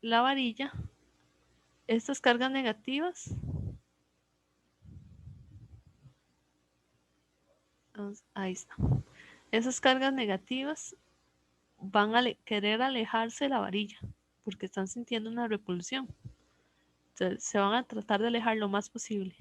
la varilla, estas cargas negativas, ahí está. Esas cargas negativas van a querer alejarse de la varilla porque están sintiendo una repulsión. Entonces se van a tratar de alejar lo más posible.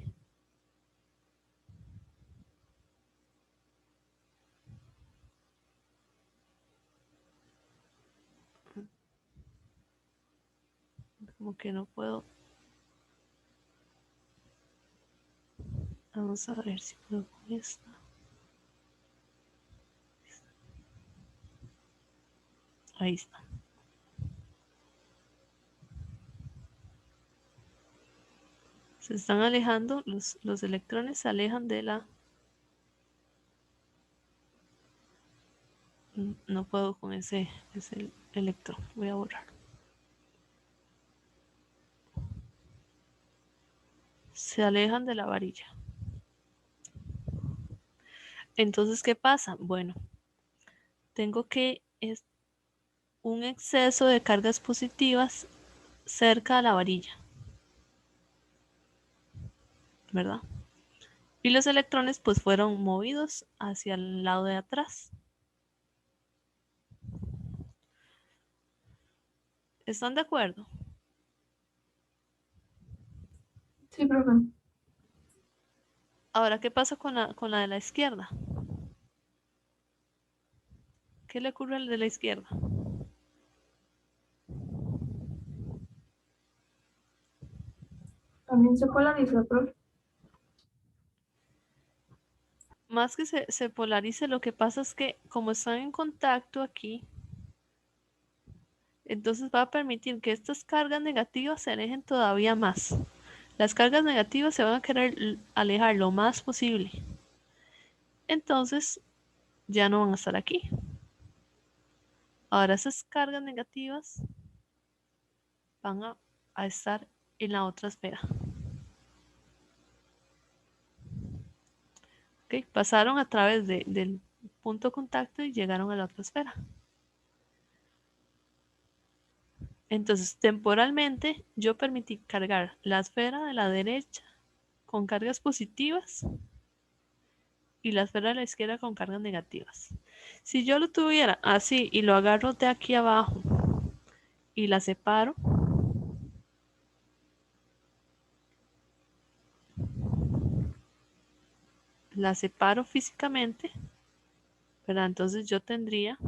Como que no puedo. Vamos a ver si puedo con esta. Ahí está. Se están alejando, los electrones se alejan de la... No puedo con ese electrón, voy a borrar. Se alejan de la varilla. Entonces, ¿qué pasa? Bueno, tengo que un exceso de cargas positivas cerca de la varilla, ¿verdad? Y los electrones pues fueron movidos hacia el lado de atrás. ¿Están de acuerdo? Sí, profe. Ahora, ¿qué pasa con la de la izquierda? ¿Qué le ocurre al de la izquierda? También se polariza, profe. Más que se polarice, lo que pasa es que como están en contacto aquí, entonces va a permitir que estas cargas negativas se alejen todavía más. Las cargas negativas se van a querer alejar lo más posible. Entonces ya no van a estar aquí. Ahora esas cargas negativas van a estar en la otra esfera. ¿Okay? Pasaron a través del punto de contacto y llegaron a la otra esfera. Entonces, temporalmente, yo permití cargar la esfera de la derecha con cargas positivas y la esfera de la izquierda con cargas negativas. Si yo lo tuviera así y lo agarro de aquí abajo y la separo, físicamente, ¿verdad? Entonces yo tendría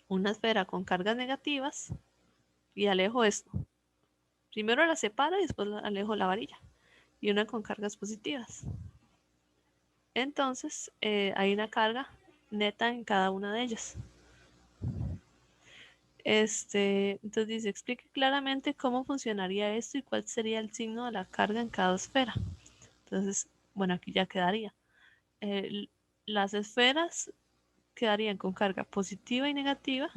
una esfera con cargas negativas y alejo esto. Primero la separo y después alejo la varilla. Y una con cargas positivas. Entonces hay una carga neta en cada una de ellas. Entonces dice, explique claramente cómo funcionaría esto y cuál sería el signo de la carga en cada esfera. Entonces, bueno, aquí ya quedaría. Las esferas quedarían con carga positiva y negativa.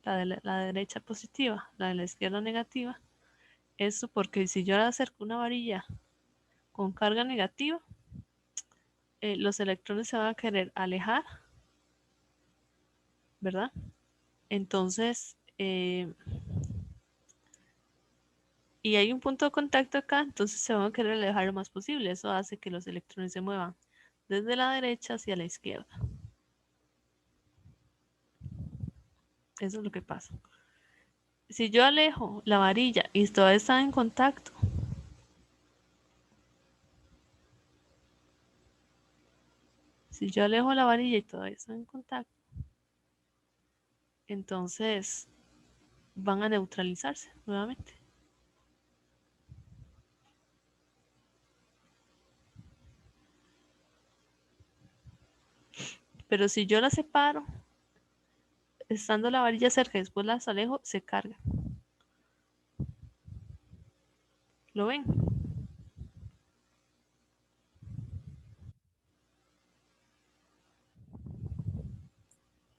La de la derecha positiva, la de la izquierda negativa. Esto porque si yo le acerco una varilla con carga negativa, los electrones se van a querer alejar, ¿verdad? Entonces, y hay un punto de contacto acá, entonces se van a querer alejar lo más posible. Eso hace que los electrones se muevan desde la derecha hacia la izquierda. Eso es lo que pasa. Si yo alejo la varilla y todavía está en contacto, si yo alejo la varilla y todavía está en contacto, entonces van a neutralizarse nuevamente. Pero si yo las separo, estando la varilla cerca y después las alejo, se carga. ¿Lo ven?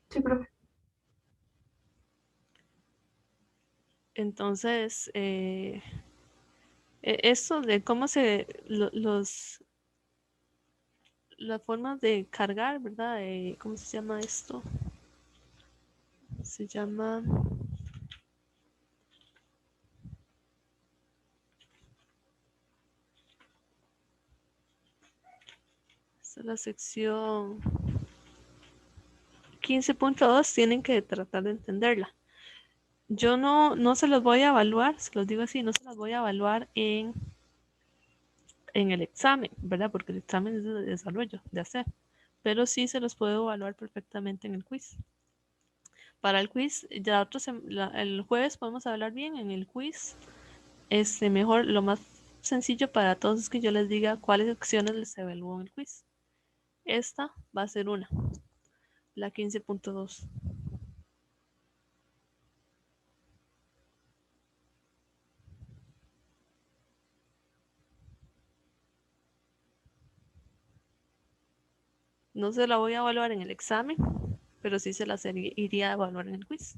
Sí, profe. Entonces, esto de cómo las formas de cargar, ¿verdad? ¿Cómo se llama esto? Se llama... Esta es la sección 15.2, tienen que tratar de entenderla. Yo no se los voy a evaluar, se los digo así, no se los voy a evaluar en el examen, ¿verdad? Porque el examen es de desarrollo, de hacer. Pero sí se los puedo evaluar perfectamente en el quiz. Para el quiz, ya el jueves podemos hablar bien en el quiz. Mejor, lo más sencillo para todos es que yo les diga cuáles acciones les evalúo en el quiz. Esta va a ser una, la 15.2. No se la voy a evaluar en el examen, pero sí se la iría a evaluar en el quiz.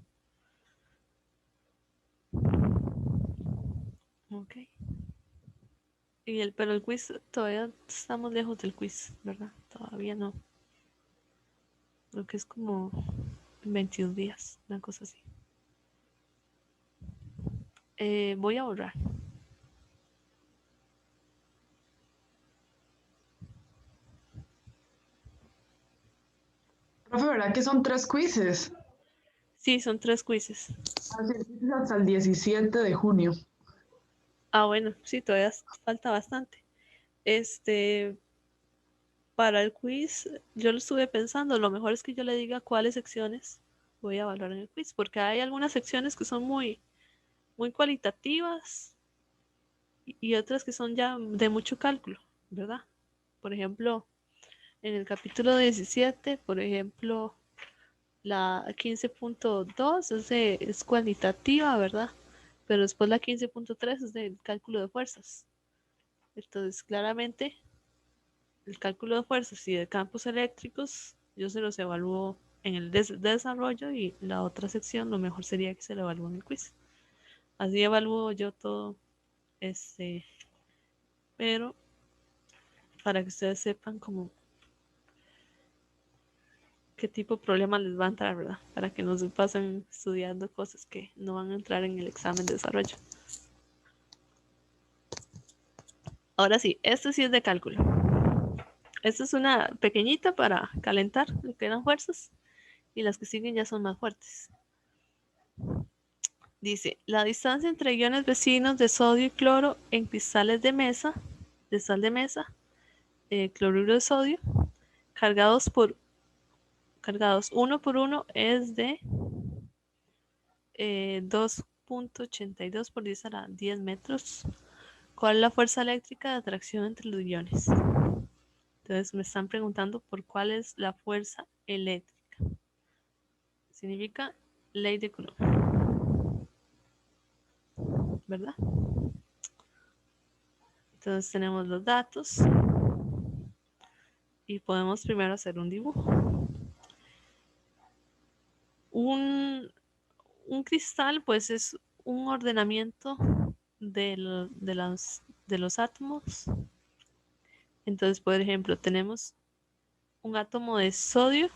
Ok. Pero el quiz, todavía estamos lejos del quiz, ¿verdad? Todavía no. Lo que es como 21 días, una cosa así. Voy a borrar. Profe, ¿verdad que son 3 quizzes? Sí, son 3 quizzes. Así es, hasta el 17 de junio. Bueno, sí, todavía falta bastante. Para el quiz, yo lo estuve pensando, lo mejor es que yo le diga cuáles secciones voy a evaluar en el quiz, porque hay algunas secciones que son muy, muy cualitativas y otras que son ya de mucho cálculo, ¿verdad? Por ejemplo, en el capítulo 17, por ejemplo, la 15.2 es cualitativa, ¿verdad? Pero después la 15.3 es del cálculo de fuerzas. Entonces, claramente, el cálculo de fuerzas y de campos eléctricos, yo se los evalúo en el desarrollo y la otra sección lo mejor sería que se lo evalúe en el quiz. Así evalúo yo todo, pero para que ustedes sepan como qué tipo de problema les va a entrar, ¿verdad? Para que no se pasen estudiando cosas que no van a entrar en el examen de desarrollo. Ahora sí, esto sí es de cálculo. Esta es una pequeñita para calentar lo que eran fuerzas y las que siguen ya son más fuertes. Dice, la distancia entre iones vecinos de sodio y cloro en cristales de sal de mesa, cloruro de sodio, cargados uno por uno es de 2.82 por 10 a la 10 metros. ¿Cuál es la fuerza eléctrica de atracción entre los iones? Entonces me están preguntando por cuál es la fuerza eléctrica. Significa ley de Coulomb, ¿verdad? Entonces tenemos los datos y podemos primero hacer un dibujo. Un cristal pues es un ordenamiento de los átomos. Entonces, por ejemplo, tenemos un átomo de sodio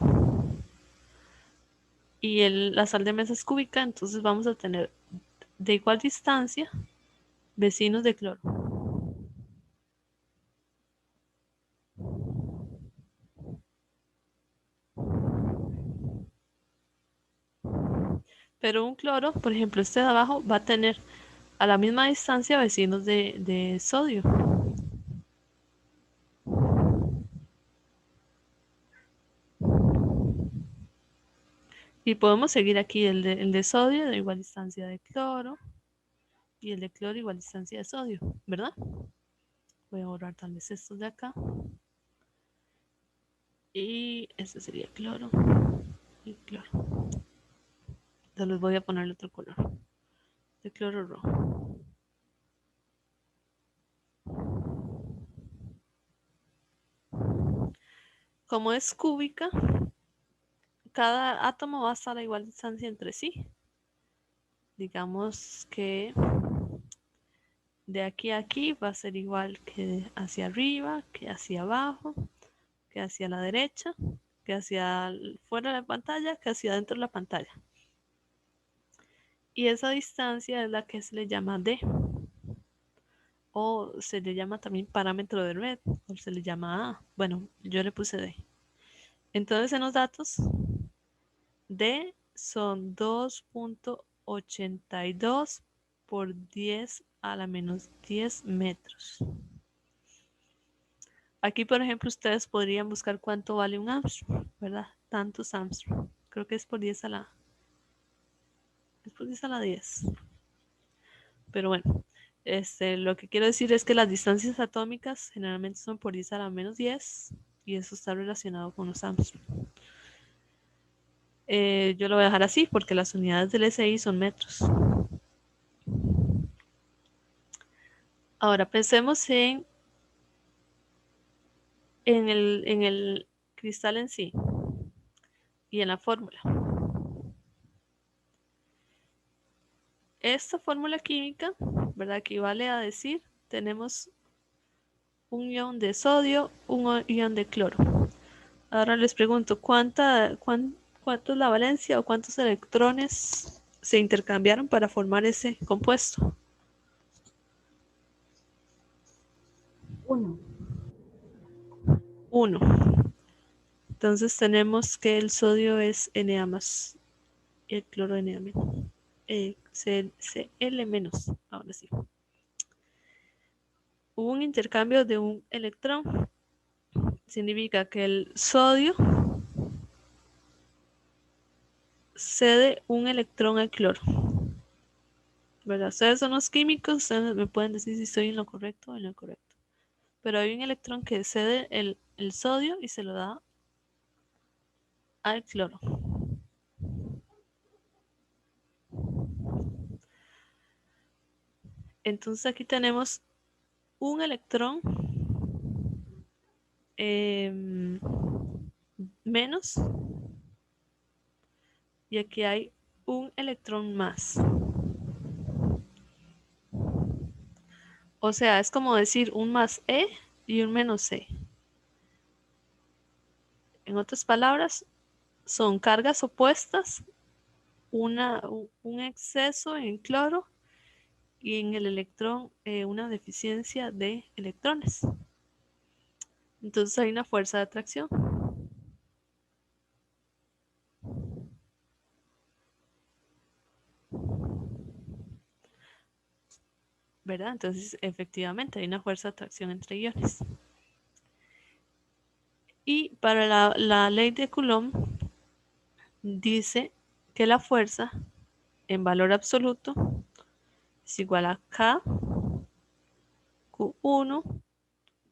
y la sal de mesa es cúbica, entonces vamos a tener de igual distancia vecinos de cloro. Pero un cloro, por ejemplo, este de abajo va a tener a la misma distancia vecinos de sodio. Y podemos seguir aquí el de sodio de igual distancia de cloro y el de cloro igual distancia de sodio, ¿verdad? Voy a borrar tal vez estos de acá. Y este sería cloro y cloro. Entonces les voy a poner el otro color de cloro rojo. Como es cúbica, cada átomo va a estar a igual distancia entre sí. Digamos que de aquí a aquí va a ser igual que hacia arriba, que hacia abajo, que hacia la derecha, que hacia fuera de la pantalla, que hacia dentro de la pantalla. Y esa distancia es la que se le llama D. O se le llama también parámetro de red, o se le llama A. Bueno, yo le puse D. Entonces en los datos, D son 2.82 por 10 a la menos 10 metros. Aquí, por ejemplo, ustedes podrían buscar cuánto vale un Armstrong, ¿verdad? Tantos Armstrong. Creo que es por 10 a la... Es por 10 a la 10. Pero bueno, lo que quiero decir es que las distancias atómicas generalmente son por 10 a la menos 10 y eso está relacionado con los Armstrong. Yo lo voy a dejar así porque las unidades del SI son metros. Ahora pensemos en el cristal en sí y en la fórmula. Esta fórmula química, ¿verdad? Equivale a decir, tenemos un ion de sodio, un ion de cloro. Ahora les pregunto, ¿cuánto es la valencia o cuántos electrones se intercambiaron para formar ese compuesto? 1. 1. Entonces tenemos que el sodio es Na más y el cloro Na menos. Cl menos, ahora sí. Hubo un intercambio de un electrón. Significa que el sodio cede un electrón al cloro. ¿Verdad? Ustedes son los químicos, ustedes me pueden decir si estoy en lo correcto o en lo incorrecto. Pero hay un electrón que cede el sodio y se lo da al cloro. Entonces aquí tenemos un electrón menos y aquí hay un electrón más. O sea, es como decir un más E y un menos E. En otras palabras, son cargas opuestas, un exceso en cloro y en el electrón una deficiencia de electrones. Entonces hay una fuerza de atracción. ¿Verdad? Entonces efectivamente hay una fuerza de atracción entre iones. Y para la ley de Coulomb dice que la fuerza en valor absoluto es igual a K Q1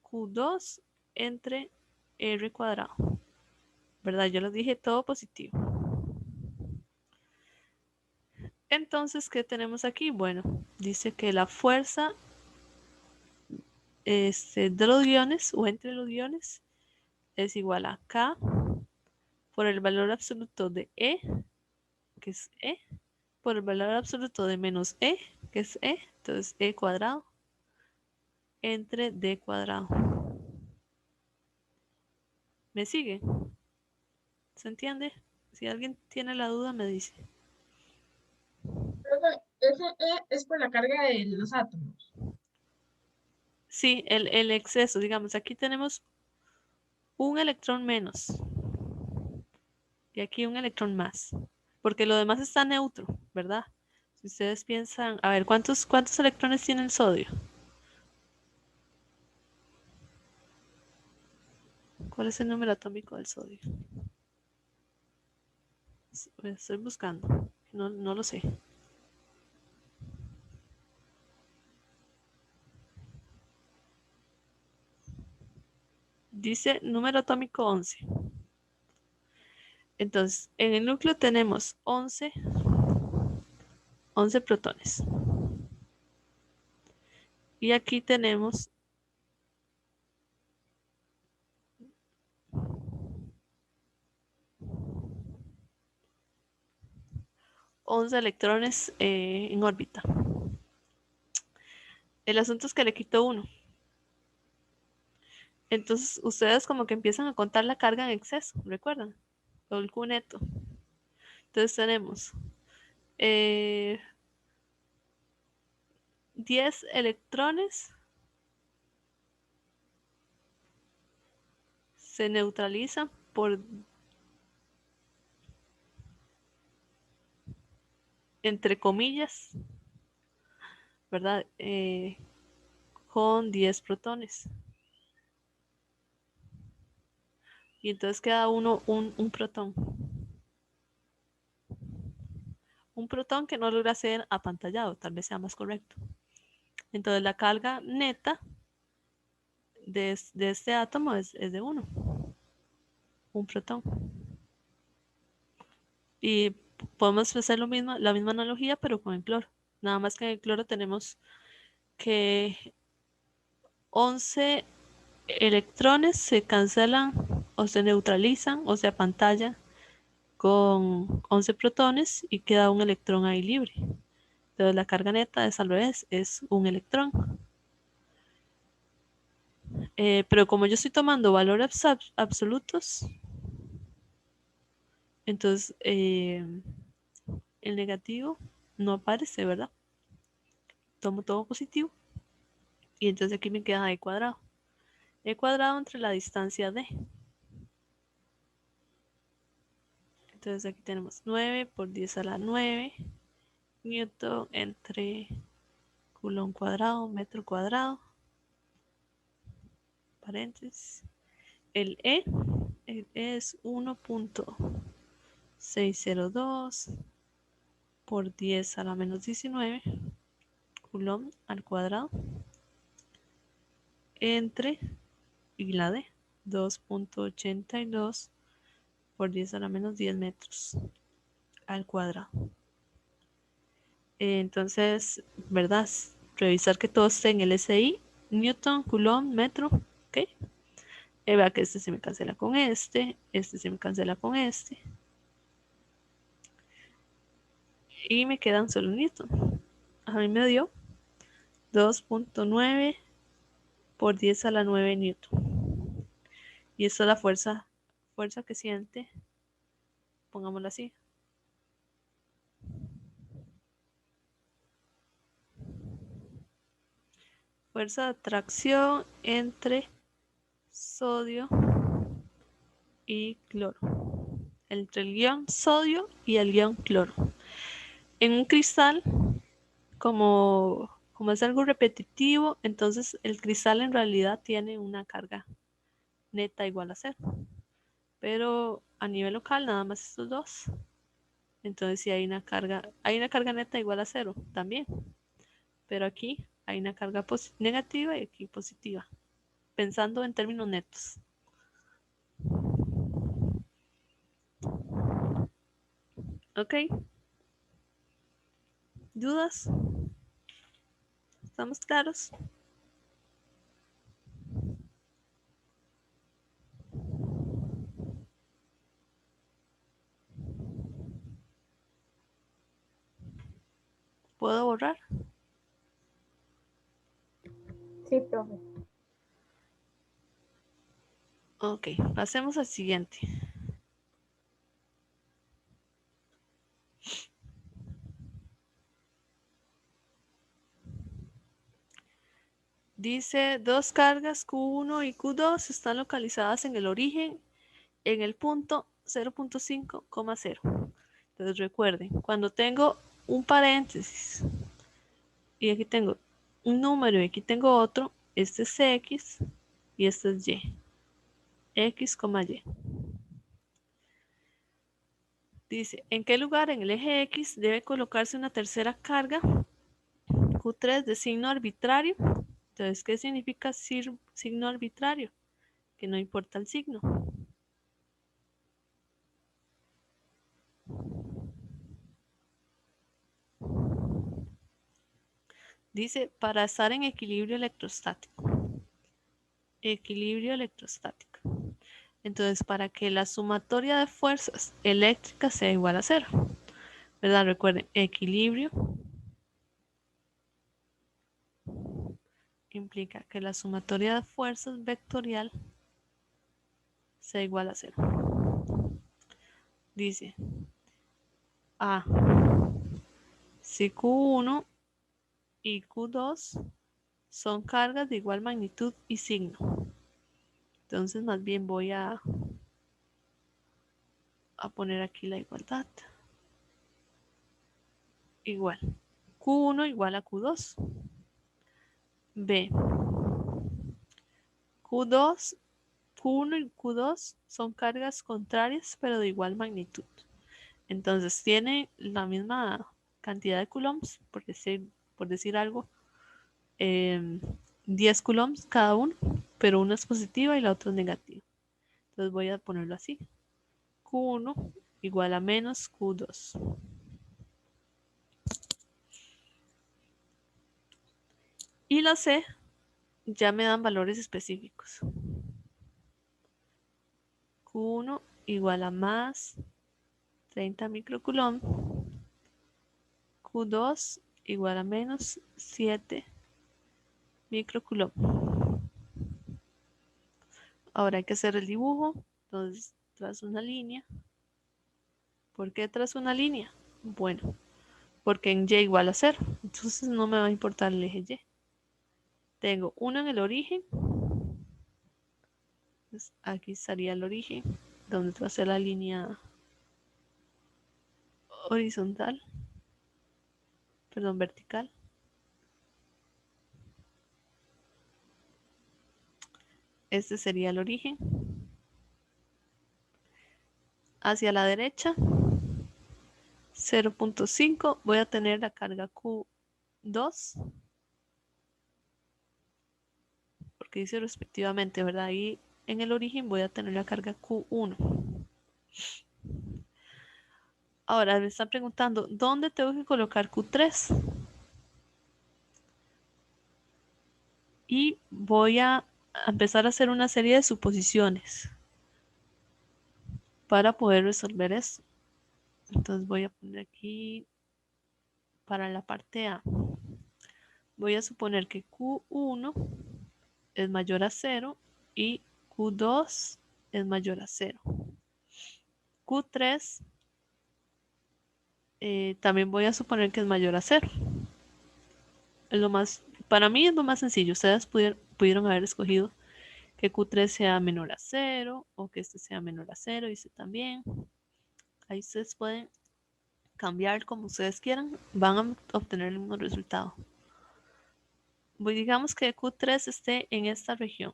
Q2 entre R cuadrado. ¿Verdad? Yo les dije todo positivo. Entonces, ¿qué tenemos aquí? Bueno, dice que la fuerza de los iones o entre los iones es igual a K por el valor absoluto de E, que es E, por el valor absoluto de menos E, que es E, entonces E cuadrado, entre D cuadrado. ¿Me sigue? ¿Se entiende? Si alguien tiene la duda, me dice. Ese E es por la carga de los átomos. Sí, el exceso, digamos, aquí tenemos un electrón menos y aquí un electrón más, porque lo demás está neutro, ¿verdad? Si ustedes piensan, a ver, ¿cuántos electrones tiene el sodio? ¿Cuál es el número atómico del sodio? Estoy buscando, no lo sé. Dice número atómico 11. Entonces, en el núcleo tenemos 11 protones. Y aquí tenemos 11 electrones en órbita. El asunto es que le quito uno. Entonces, ustedes como que empiezan a contar la carga en exceso, ¿recuerdan? O el Q neto. Entonces tenemos 10 electrones se neutralizan por entre comillas, ¿verdad? Con 10 protones. Y entonces queda uno un protón. Un protón que no logra ser apantallado, tal vez sea más correcto. Entonces la carga neta de este átomo es de 1. Un protón. Y podemos hacer lo mismo, la misma analogía, pero con el cloro. Nada más que en el cloro tenemos que 11 electrones se cancelan o se neutralizan o se apantallan con 11 protones y queda un electrón ahí libre. Entonces la carga neta es al revés, es un electrón. Pero como yo estoy tomando valores absolutos, entonces el negativo no aparece, ¿verdad? Tomo todo positivo y entonces aquí me queda E cuadrado. E cuadrado entre la distancia D. Entonces aquí tenemos 9 por 10 a la 9 newton entre coulomb cuadrado, metro cuadrado, paréntesis. El E es 1.602 por 10 a la menos 19 coulomb al cuadrado entre, y la D, 2.82 por 10 a la menos 10 metros al cuadrado. Entonces, ¿verdad? Revisar que todo esté en el SI, newton, coulomb, metro, ¿ok? Vea que este se me cancela con este se me cancela con este. Y me quedan solo newton. A mí me dio 2.9 por 10 a la 9 newton. Y esta es la fuerza que siente, pongámoslo así. Fuerza de atracción entre sodio y cloro. Entre el ion sodio y el ion cloro. En un cristal, como es algo repetitivo, entonces el cristal en realidad tiene una carga neta igual a 0. Pero a nivel local nada más estos dos. Entonces si hay una carga neta igual a 0 también. Pero aquí hay una carga negativa y aquí positiva. Pensando en términos netos. ¿Ok? ¿Dudas? ¿Estamos claros? ¿Puedo borrar? Sí, profe. Ok, pasemos al siguiente. Dice, dos cargas Q1 y Q2 están localizadas en el origen en el punto 0.5,0. Entonces recuerden, cuando tengo un paréntesis y aquí tengo un número y aquí tengo otro, este es X y este es Y. X, Y. Dice, ¿en qué lugar en el eje X debe colocarse una tercera carga Q3 de signo arbitrario? Entonces, ¿qué significa signo arbitrario? Que no importa el signo. Dice, para estar en equilibrio electrostático. Equilibrio electrostático. Entonces, para que la sumatoria de fuerzas eléctricas sea igual a 0. ¿Verdad? Recuerden, equilibrio implica que la sumatoria de fuerzas vectorial sea igual a 0. Dice, A, si Q1 y Q2 son cargas de igual magnitud y signo. Entonces, más bien voy a poner aquí la igualdad. Igual. Q1 igual a Q2. B. Q2, Q1 y Q2 son cargas contrarias pero de igual magnitud. Entonces tiene la misma cantidad de coulombs, por decir algo, 10 coulombs cada uno, pero una es positiva y la otra es negativa. Entonces voy a ponerlo así. Q1 igual a menos Q2. Y la C ya me dan valores específicos. Q1 igual a más 30 microcoulomb. Q2 igual a menos 7 microcoulomb. Ahora hay que hacer el dibujo. Entonces, trazo una línea. ¿Por qué trazo una línea? Bueno, porque en Y igual a 0. Entonces no me va a importar el eje Y. Tengo 1 en el origen. Entonces, aquí estaría el origen, donde tracé la línea horizontal. Perdón, vertical. Este sería el origen. Hacia la derecha, 0.5. Voy a tener la carga Q2. Porque dice respectivamente, ¿verdad? Ahí en el origen voy a tener la carga Q1. Ahora me están preguntando, ¿dónde tengo que colocar Q3? Y voy a empezar a hacer una serie de suposiciones para poder resolver esto. Entonces voy a poner aquí para la parte A. Voy a suponer que Q1 es mayor a 0 y Q2 es mayor a 0. Q3 también voy a suponer que es mayor a 0. Es lo más, para mí es lo más sencillo. Ustedes pudieron haber escogido que Q3 sea menor a 0 o que este sea menor a 0 y este también. Ahí ustedes pueden cambiar como ustedes quieran. Van a obtener el mismo resultado. Digamos que Q3 esté en esta región.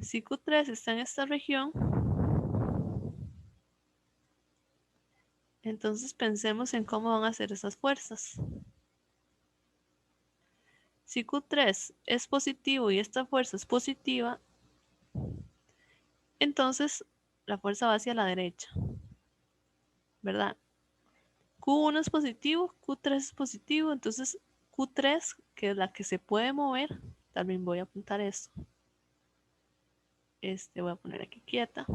Si Q3 está en esta región, entonces pensemos en cómo van a ser esas fuerzas. Si Q3 es positivo y esta fuerza es positiva, entonces la fuerza va hacia la derecha, ¿verdad? Q1 es positivo, Q3 es positivo, entonces Q3, que es la que se puede mover, también voy a apuntar esto. Voy a poner aquí quieta.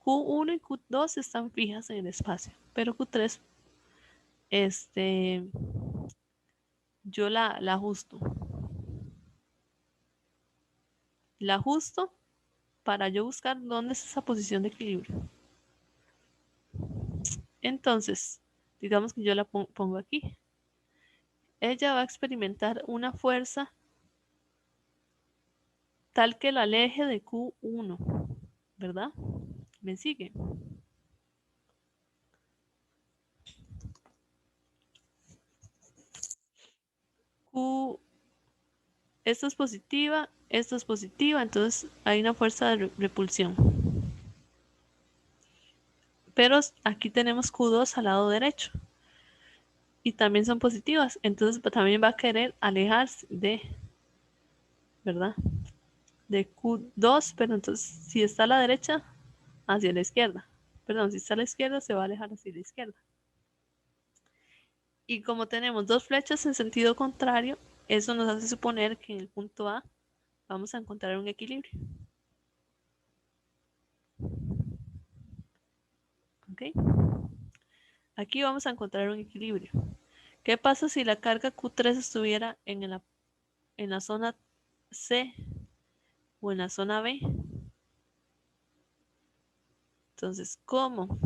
Q1 y Q2 están fijas en el espacio, pero Q3, yo la ajusto. La ajusto para yo buscar dónde es esa posición de equilibrio. Entonces, digamos que yo la pongo aquí. Ella va a experimentar una fuerza tal que la aleje de Q1, ¿verdad? ¿Me sigue? Q, esto es positiva, entonces hay una fuerza de repulsión. Pero aquí tenemos Q2 al lado derecho. Y también son positivas, entonces también va a querer alejarse de, ¿verdad? De Q2, pero entonces si está a la derecha, hacia la izquierda. Perdón, si está a la izquierda, se va a alejar hacia la izquierda. Y como tenemos dos flechas en sentido contrario, eso nos hace suponer que en el punto A vamos a encontrar un equilibrio. ¿Ok? Aquí vamos a encontrar un equilibrio. ¿Qué pasa si la carga Q3 estuviera en la zona C o en la zona B? Entonces, como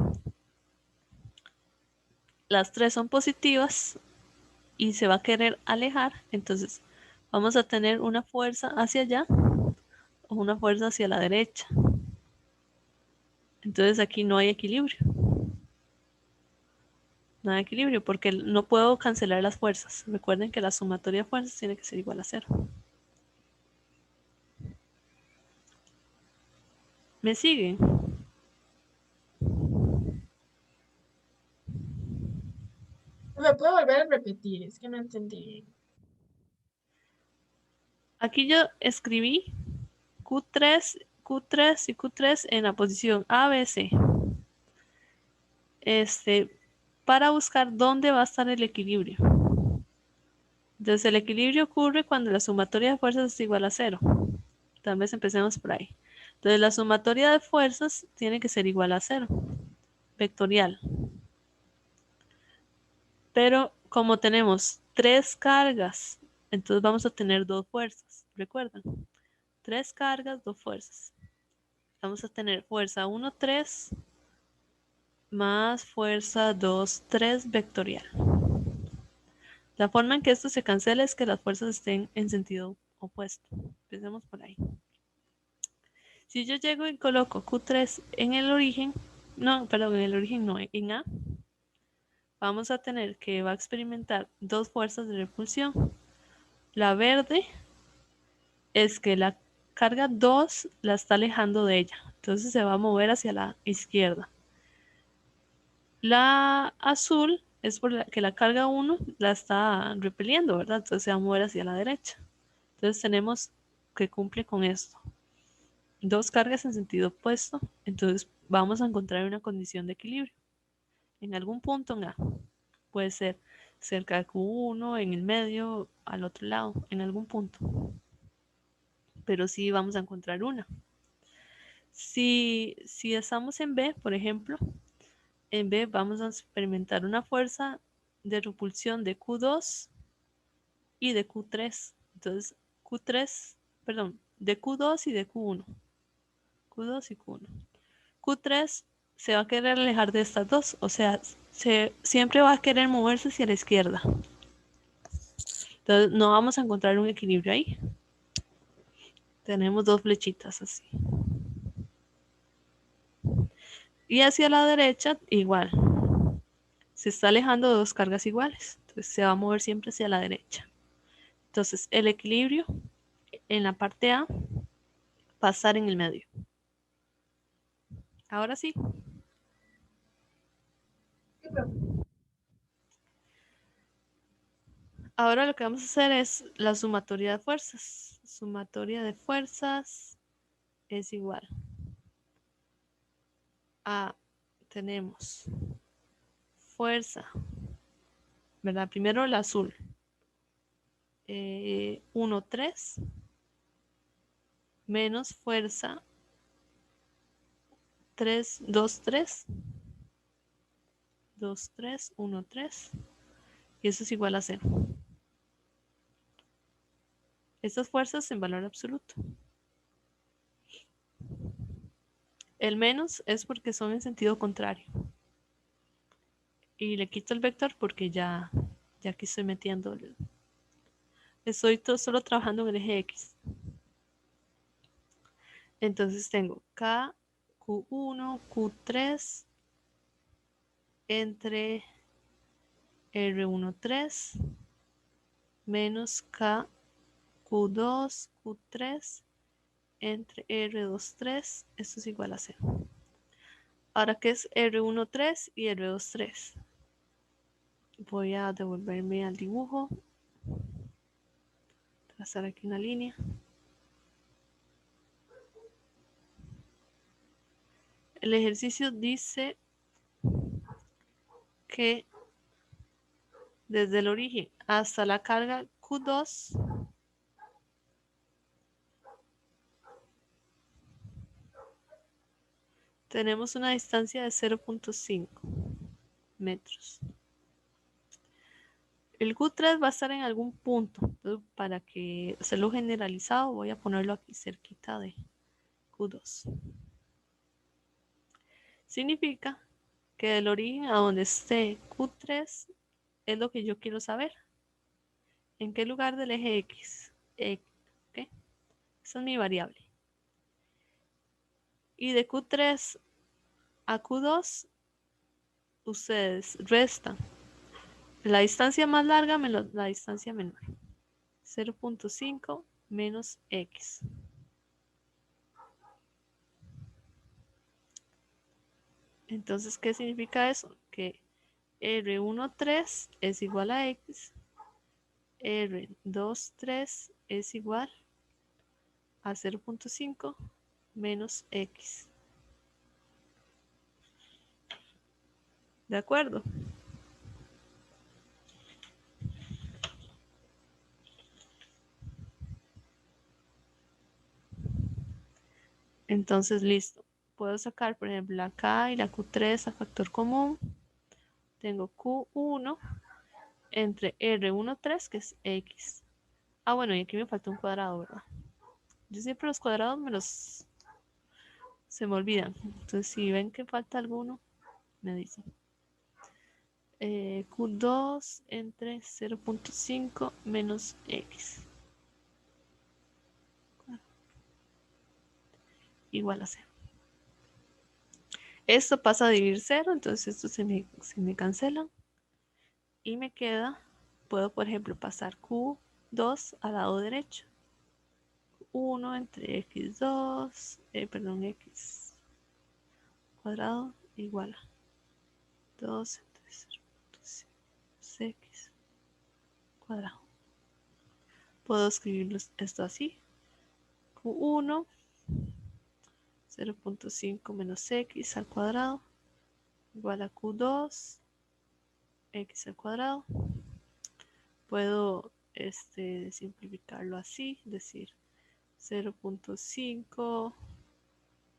las tres son positivas y se va a querer alejar, entonces vamos a tener una fuerza hacia allá o una fuerza hacia la derecha. Entonces aquí no hay equilibrio. No hay equilibrio porque no puedo cancelar las fuerzas. Recuerden que la sumatoria de fuerzas tiene que ser igual a 0. ¿Me siguen? ¿Me puedo volver a repetir? Es que no entendí. Aquí yo escribí Q3 Q3 y Q3 en la posición A, B, C. Para buscar dónde va a estar el equilibrio. Entonces el equilibrio ocurre cuando la sumatoria de fuerzas es igual a 0. Tal vez empecemos por ahí. Entonces la sumatoria de fuerzas tiene que ser igual a 0. Vectorial. Pero como tenemos 3 cargas, entonces vamos a tener 2 fuerzas. ¿Recuerdan? 3 cargas, 2 fuerzas. Vamos a tener fuerza 1, 3 más fuerza 2, 3 vectorial. La forma en que esto se cancela es que las fuerzas estén en sentido opuesto. Empecemos por ahí. Si yo llego y coloco Q3 en el origen, no, perdón, en el origen no, en A, vamos a tener que va a experimentar 2 fuerzas de repulsión. La verde es que la carga 2 la está alejando de ella, entonces se va a mover hacia la izquierda. La azul es que la carga 1 la está repeliendo, ¿verdad? Entonces se va a mover hacia la derecha. Entonces tenemos que cumple con esto. 2 cargas en sentido opuesto, entonces vamos a encontrar una condición de equilibrio. En algún punto en A. Puede ser cerca de Q1, en el medio, al otro lado, en algún punto. Pero sí vamos a encontrar una. Si estamos en B, por ejemplo, en B vamos a experimentar una fuerza de repulsión de Q2 y de Q3. Entonces, de Q2 y de Q1. Q2 y Q1. Q3 se va a querer alejar de estas dos, o sea, siempre va a querer moverse hacia la izquierda. Entonces, no vamos a encontrar un equilibrio ahí. Tenemos 2 flechitas así. Y hacia la derecha, igual. Se está alejando de 2 cargas iguales. Entonces, se va a mover siempre hacia la derecha. Entonces, el equilibrio en la parte A va a estar en el medio. Ahora sí. Sí, profe. Ahora lo que vamos a hacer es la sumatoria de fuerzas. Sumatoria de fuerzas es igual a, tenemos fuerza, ¿verdad? Primero el azul. 1, 3 menos fuerza 3, 2, 3. 2, 3, 1, 3. Y eso es igual a 0. Estas fuerzas en valor absoluto. El menos es porque son en sentido contrario. Y le quito el vector porque ya aquí estoy metiendo. Estoy solo trabajando en el eje X. Entonces tengo K, Q1, Q3 entre R13 menos K, Q2, Q3 entre R23. Esto es igual a 0. Ahora, ¿qué es R13 y R23? Voy a devolverme al dibujo. Trazar aquí una línea. El ejercicio dice que desde el origen hasta la carga Q2 tenemos una distancia de 0.5 metros. El Q3 va a estar en algún punto. Entonces, para que hacerlo generalizado, voy a ponerlo aquí cerquita de Q2. Significa que del origen a donde esté Q3 es lo que yo quiero saber. ¿En qué lugar del eje X? ¿Okay? Esa es mi variable. Y de Q3 a Q2, ustedes restan la distancia más larga menos la distancia menor. 0.5 menos X. Entonces, ¿qué significa eso? Que R13 es igual a X, R23 es igual a 0.5 menos X. ¿De acuerdo? Entonces, listo. Puedo sacar, por ejemplo, la K y la Q3 a factor común. Tengo Q1 entre R13, que es X. Ah, bueno, y aquí me falta un cuadrado, ¿verdad? Yo siempre los cuadrados se me olvidan. Entonces, si ven que falta alguno, me dicen. Q2 entre 0.5 menos X. Igual a 0. Esto pasa a dividir 0, entonces esto se me cancelan. Y me queda, puedo por ejemplo pasar Q2 al lado derecho. 1 entre X2, perdón, X cuadrado igual a 2 entre 0.5 X cuadrado. Puedo escribir esto así. Q1 0.5 menos X al cuadrado igual a Q2 X al cuadrado. Puedo simplificarlo así, decir 0.5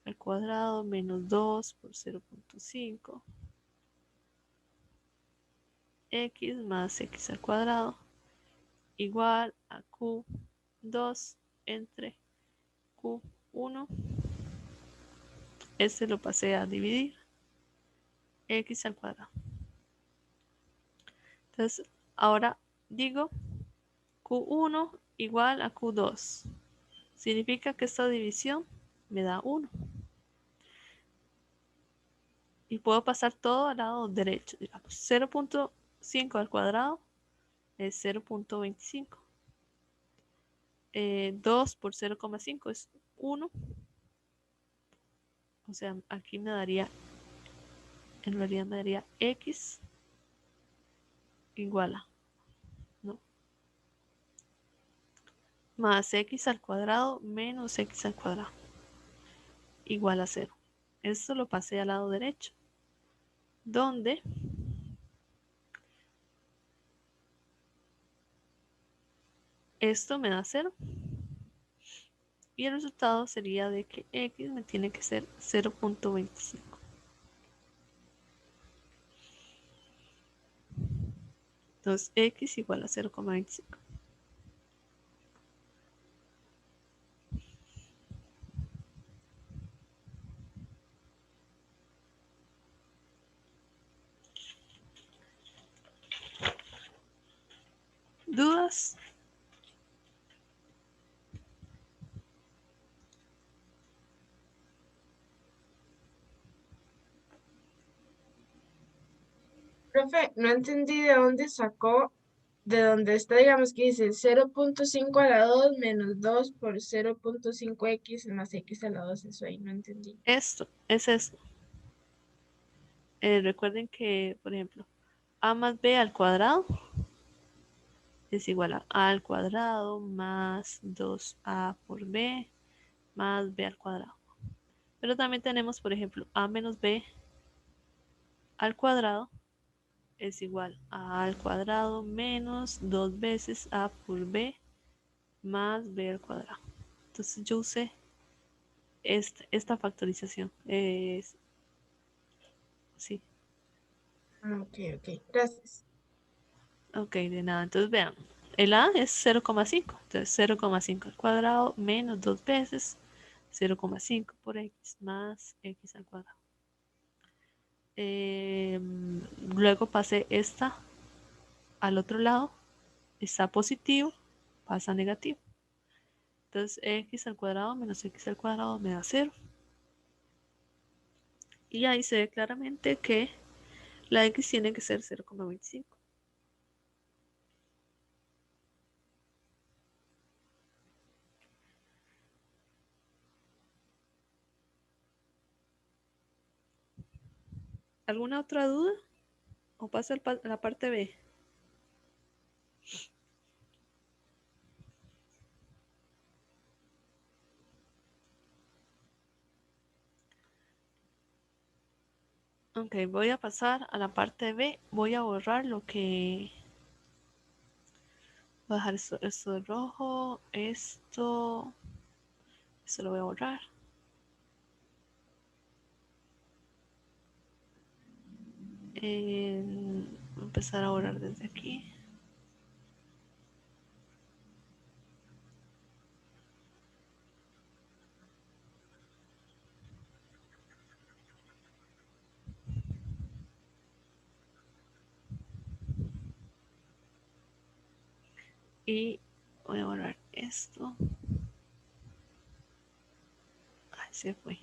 al cuadrado menos 2 por 0.5 X más X al cuadrado igual a Q2 entre Q1. Este lo pasé a dividir. X al cuadrado. Entonces, ahora digo Q1 igual a Q2. Significa que esta división me da 1. Y puedo pasar todo al lado derecho. Digamos, 0.5 al cuadrado es 0.25. 2 por 0,5 es 1. O sea, aquí me daría, en realidad me daría X igual a, ¿no? Más X al cuadrado menos X al cuadrado igual a 0. Esto lo pasé al lado derecho, donde esto me da 0. Y el resultado sería de que X me tiene que ser 0.25. Entonces X igual a 0.25. ¿Dudas? Profe, no entendí de dónde sacó, de dónde está, digamos que dice 0.5 a la 2 menos 2 por 0.5x más x a la 2. Eso ahí no entendí. Esto es esto. Recuerden que, por ejemplo, a más b al cuadrado es igual a al cuadrado más 2a por b más b al cuadrado. Pero también tenemos, por ejemplo, a menos b al cuadrado es igual a al cuadrado menos 2 veces a por b más b al cuadrado. Entonces yo usé esta factorización. Sí, Ok, gracias. ok, de nada. Entonces vean, el a es 0,5. Entonces 0,5 al cuadrado menos 2 veces 0,5 por x más x al cuadrado. Luego pasé esta al otro lado. Está positivo, pasa a negativo. Entonces x al cuadrado menos x al cuadrado me da 0. Y ahí se ve claramente que la x tiene que ser 0,25. ¿Alguna otra duda? ¿O pasa a la parte B? Ok, voy a pasar a la parte B. Voy a borrar lo que... Voy a dejar esto de rojo. Esto lo voy a borrar. Voy a empezar a borrar desde aquí. Y voy a borrar esto. Ay, se fue.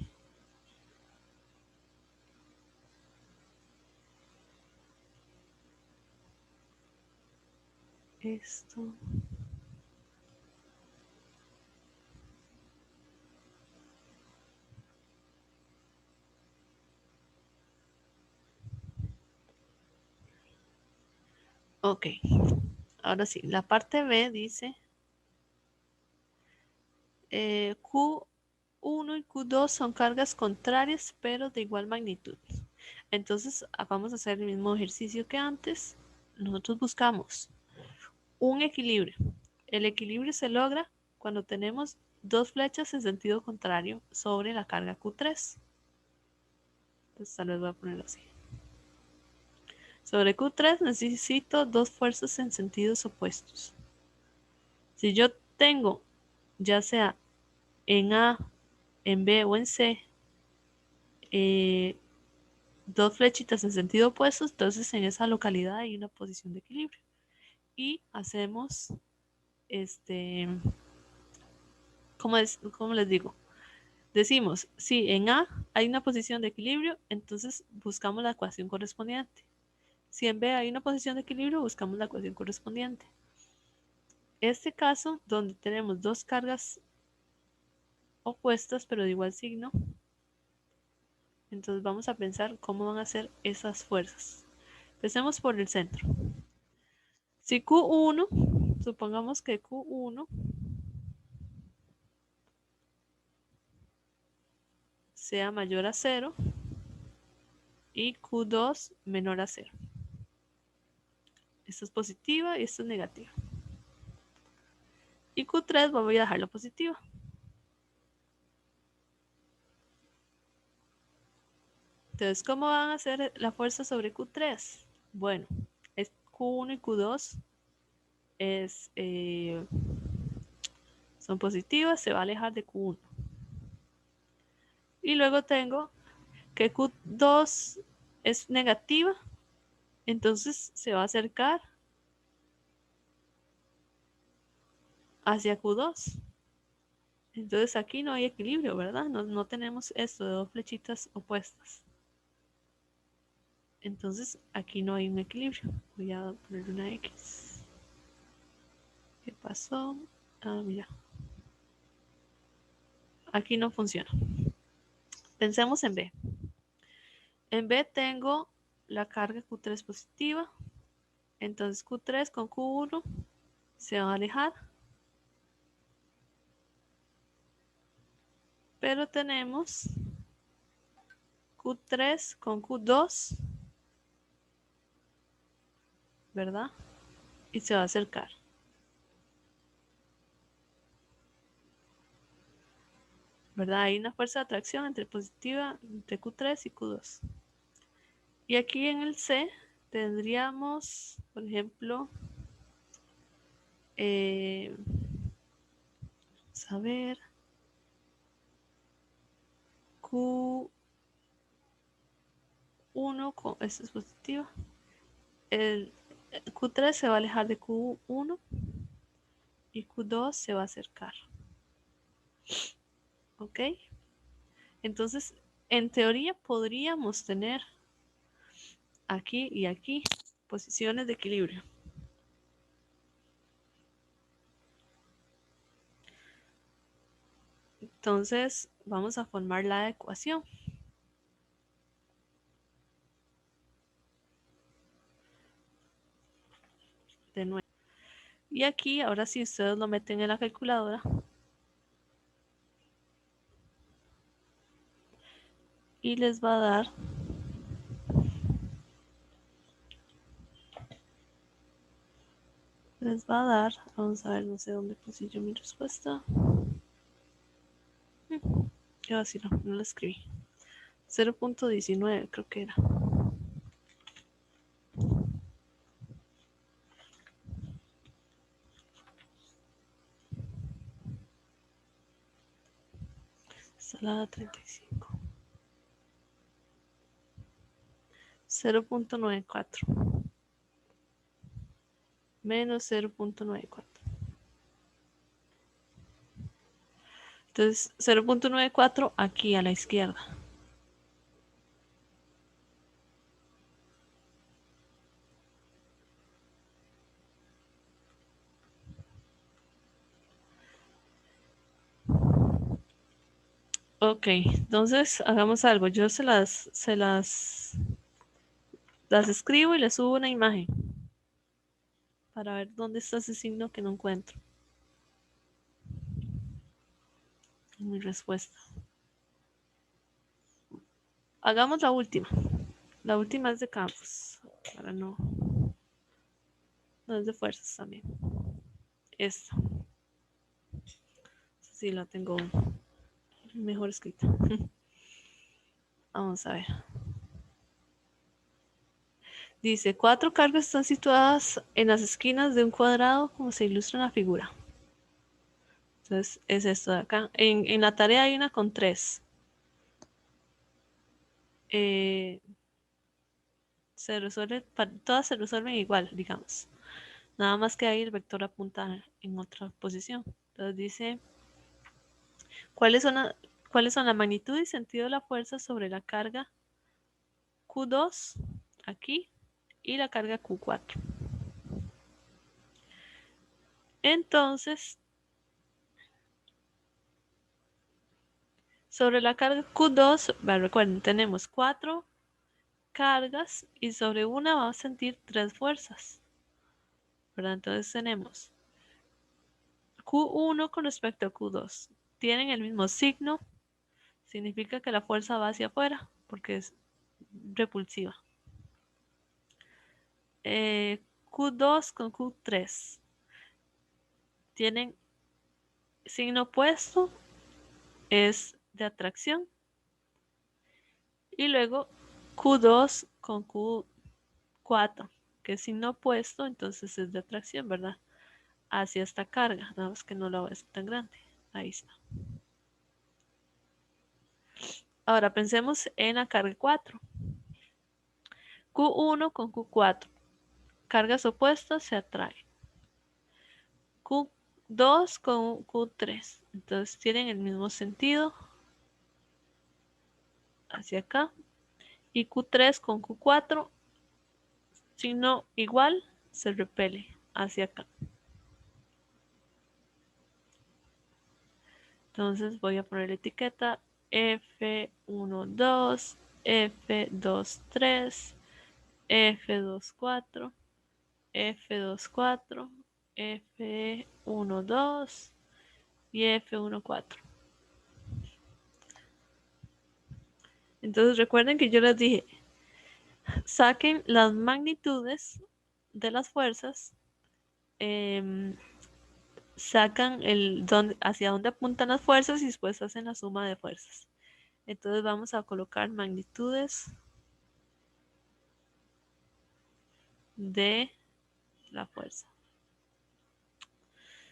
Esto. Ok. Ahora sí, la parte B dice Q1 y Q2 son cargas contrarias, pero de igual magnitud. Entonces, vamos a hacer el mismo ejercicio que antes. Nosotros buscamos un equilibrio. El equilibrio se logra cuando tenemos dos flechas en sentido contrario sobre la carga Q3. Entonces, tal vez voy a ponerlo así. Sobre Q3 necesito dos fuerzas en sentidos opuestos. Si yo tengo, ya sea en A, en B o en C, dos flechitas en sentido opuesto, entonces en esa localidad hay una posición de equilibrio. Y hacemos, ¿cómo les digo? Decimos, si en A hay una posición de equilibrio, entonces buscamos la ecuación correspondiente. Si en B hay una posición de equilibrio, buscamos la ecuación correspondiente. Este caso, donde tenemos dos cargas opuestas pero de igual signo, entonces vamos a pensar cómo van a ser esas fuerzas. Empecemos por el centro. Si Q1, supongamos que Q1 sea mayor a 0 y Q2 menor a 0. Esto es positiva y esto es negativa. Y Q3 voy a dejarlo positiva. Entonces, ¿cómo van a ser la fuerza sobre Q3? Bueno, es Q1 y Q2 son positivas, se va a alejar de Q1. Y luego tengo que Q2 es negativa, entonces se va a acercar hacia Q2. Entonces aquí no hay equilibrio, ¿verdad? No tenemos esto de dos flechitas opuestas. Entonces aquí no hay un equilibrio. Voy a poner una X. ¿Qué pasó? Ah, mira. Aquí no funciona. Pensemos en B. En B tengo la carga Q3 positiva. Entonces Q3 con Q1 se van a alejar. Pero tenemos Q3 con Q2, ¿verdad? Y se va a acercar. ¿Verdad? Hay una fuerza de atracción entre positiva, entre Q3 y Q2. Y aquí en el C tendríamos, por ejemplo, vamos a ver, Q1, esto es positivo. El Q3 se va a alejar de Q1 y Q2 se va a acercar. ¿Ok? Entonces, en teoría podríamos tener aquí y aquí posiciones de equilibrio. Entonces, vamos a formar la ecuación. De nuevo. Y aquí, ahora sí, ustedes lo meten en la calculadora. Y les va a dar les va a dar, vamos a ver, no sé dónde puse yo mi respuesta. Yo así no la escribí. 0.19 creo que era. Salada 35. 0.94 menos 0.94. Entonces 0.94 aquí a la izquierda. Ok, entonces hagamos algo. Yo las escribo y les subo una imagen para ver dónde está ese signo que no encuentro en mi respuesta. Hagamos la última. La última es de campos, para no es de fuerzas también. Esta. Sí, la tengo mejor escrita. Vamos a ver. Dice, 4 cargas están situadas en las esquinas de un cuadrado como se ilustra en la figura. Entonces, es esto de acá. En la tarea hay una con 3. Todas se resuelven igual, digamos. Nada más que ahí el vector apunta en otra posición. Entonces dice, ¿cuáles son la magnitud y sentido de la fuerza sobre la carga Q2 aquí y la carga Q4? Entonces, sobre la carga Q2, recuerden, tenemos 4 cargas y sobre una vamos a sentir 3 fuerzas, ¿verdad? Entonces tenemos Q1 con respecto a Q2. Tienen el mismo signo, significa que la fuerza va hacia afuera porque es repulsiva. Q2 con Q3 tienen signo opuesto, es de atracción. Y luego Q2 con Q4, que es signo opuesto, entonces es de atracción, ¿verdad? Hacia esta carga, nada más que no la voy a hacer tan grande. Ahí está. Ahora pensemos en la carga 4. Q1 con Q4. Cargas opuestas se atraen. Q2 con Q3. Entonces tienen el mismo sentido. Hacia acá. Y Q3 con Q4. Signo igual, se repele hacia acá. Entonces voy a poner la etiqueta F12, F23, F24, F24, F12 y F14. Entonces recuerden que yo les dije, saquen las magnitudes de las fuerzas, sacan hacia dónde apuntan las fuerzas y después hacen la suma de fuerzas. Entonces vamos a colocar magnitudes de la fuerza.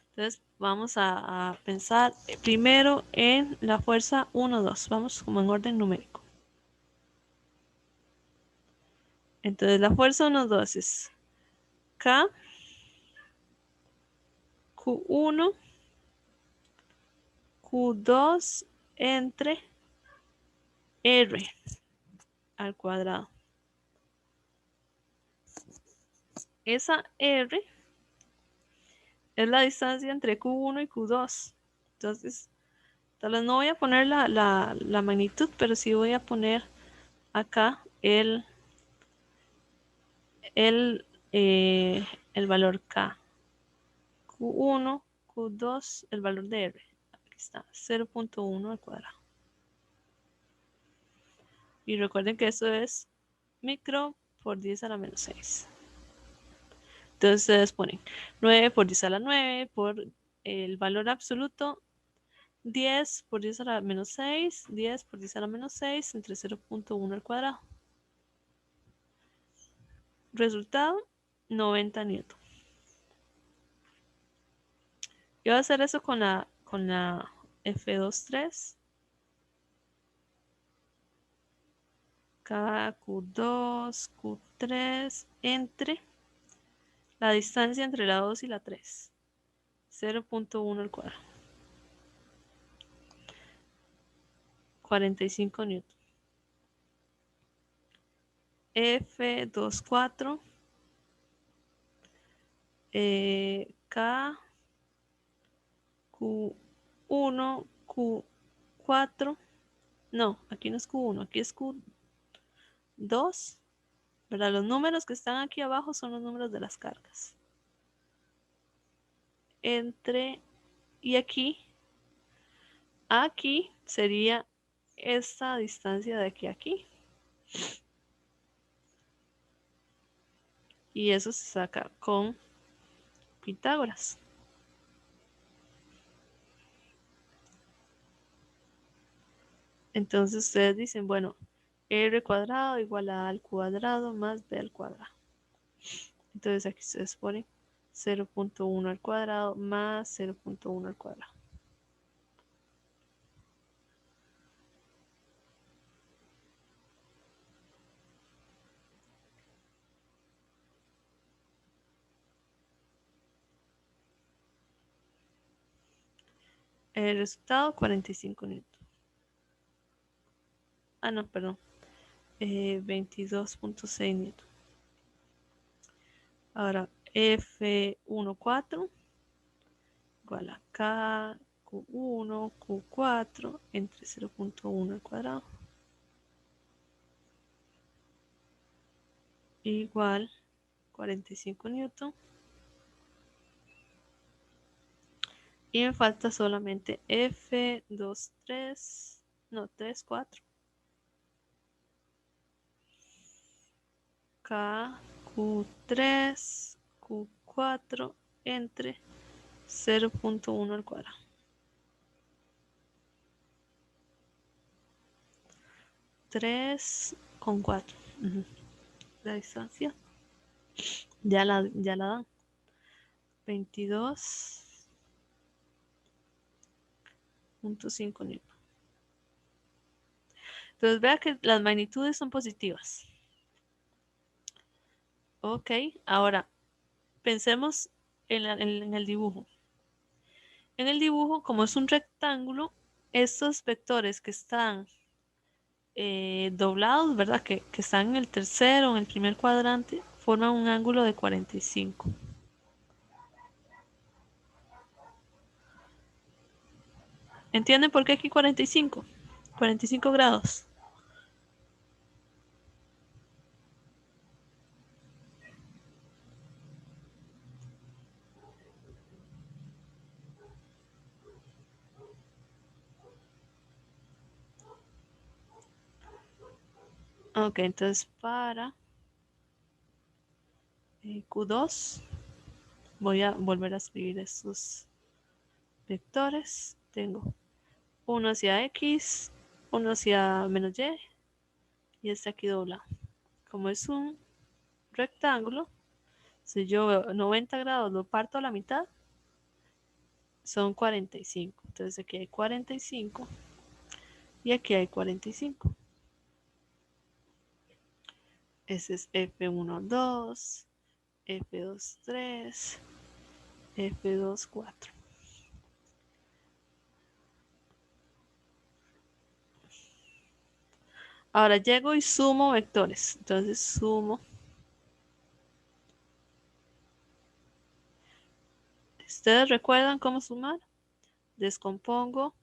Entonces vamos a pensar primero en la fuerza 1, 2. Vamos como en orden numérico. Entonces la fuerza 1, 2 es K, Q1, Q2 entre R al cuadrado. Esa R es la distancia entre Q1 y Q2. Entonces, tal vez no voy a poner la magnitud, pero sí voy a poner acá el valor K. Q1, Q2, el valor de R. Aquí está, 0.1 al cuadrado. Y recuerden que eso es micro por 10 a la menos 6. Entonces ustedes ponen 9 por 10 a la 9 por el valor absoluto 10 por 10 a la menos 6, 10 por 10 a la menos 6 entre 0.1 al cuadrado. Resultado, 90 newton. Yo voy a hacer eso con la F23. K, Q2, Q3 entre la distancia entre la 2 y la 3. 0.1 al cuadrado. 45 newton. F24 K Q1 Q4 no, aquí no es Q1, aquí es Q2, ¿verdad? Los números que están aquí abajo son los números de las cargas. Entre, y aquí sería esta distancia de aquí a aquí. Y eso se saca con Pitágoras. Entonces ustedes dicen, bueno, R cuadrado igual a A al cuadrado más B al cuadrado. Entonces aquí ustedes ponen 0.1 al cuadrado más 0.1 al cuadrado. El resultado 45 newton. Ah, no, perdón. 22.6 newton. Ahora F14 igual a K Q1 Q4 entre 0.1 al cuadrado igual 45 newton. Y me falta solamente F23, no, 34. K, Q3, Q4 entre 0.1 al cuadrado. 3,4. La distancia ya la dan. 22.5 newton. Entonces vea que las magnitudes son positivas. Ok, ahora pensemos en el dibujo. En el dibujo, como es un rectángulo, estos vectores que están doblados, ¿verdad? Que están en el tercero, en el primer cuadrante, forman un ángulo de 45. ¿Entienden por qué aquí 45? 45 grados. Ok, entonces para Q2 voy a volver a escribir estos vectores. Tengo uno hacia X, uno hacia menos Y y este aquí doblado. Como es un rectángulo, si yo veo 90 grados lo parto a la mitad, son 45. Entonces aquí hay 45 y aquí hay 45. Ese es F12, F23, F24. Ahora llego y sumo vectores. Entonces sumo. ¿Ustedes recuerdan cómo sumar? Descompongo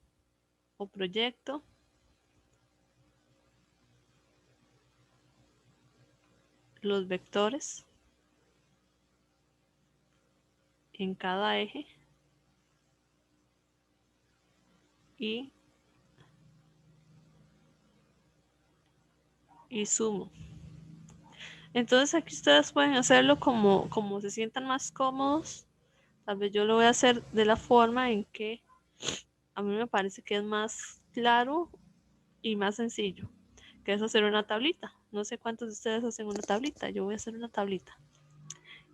o proyecto los vectores en cada eje y sumo. Entonces aquí ustedes pueden hacerlo como se sientan más cómodos. Tal vez yo lo voy a hacer de la forma en que a mí me parece que es más claro y más sencillo, que es hacer una tablita. No sé cuántos de ustedes hacen una tablita. Yo voy a hacer una tablita.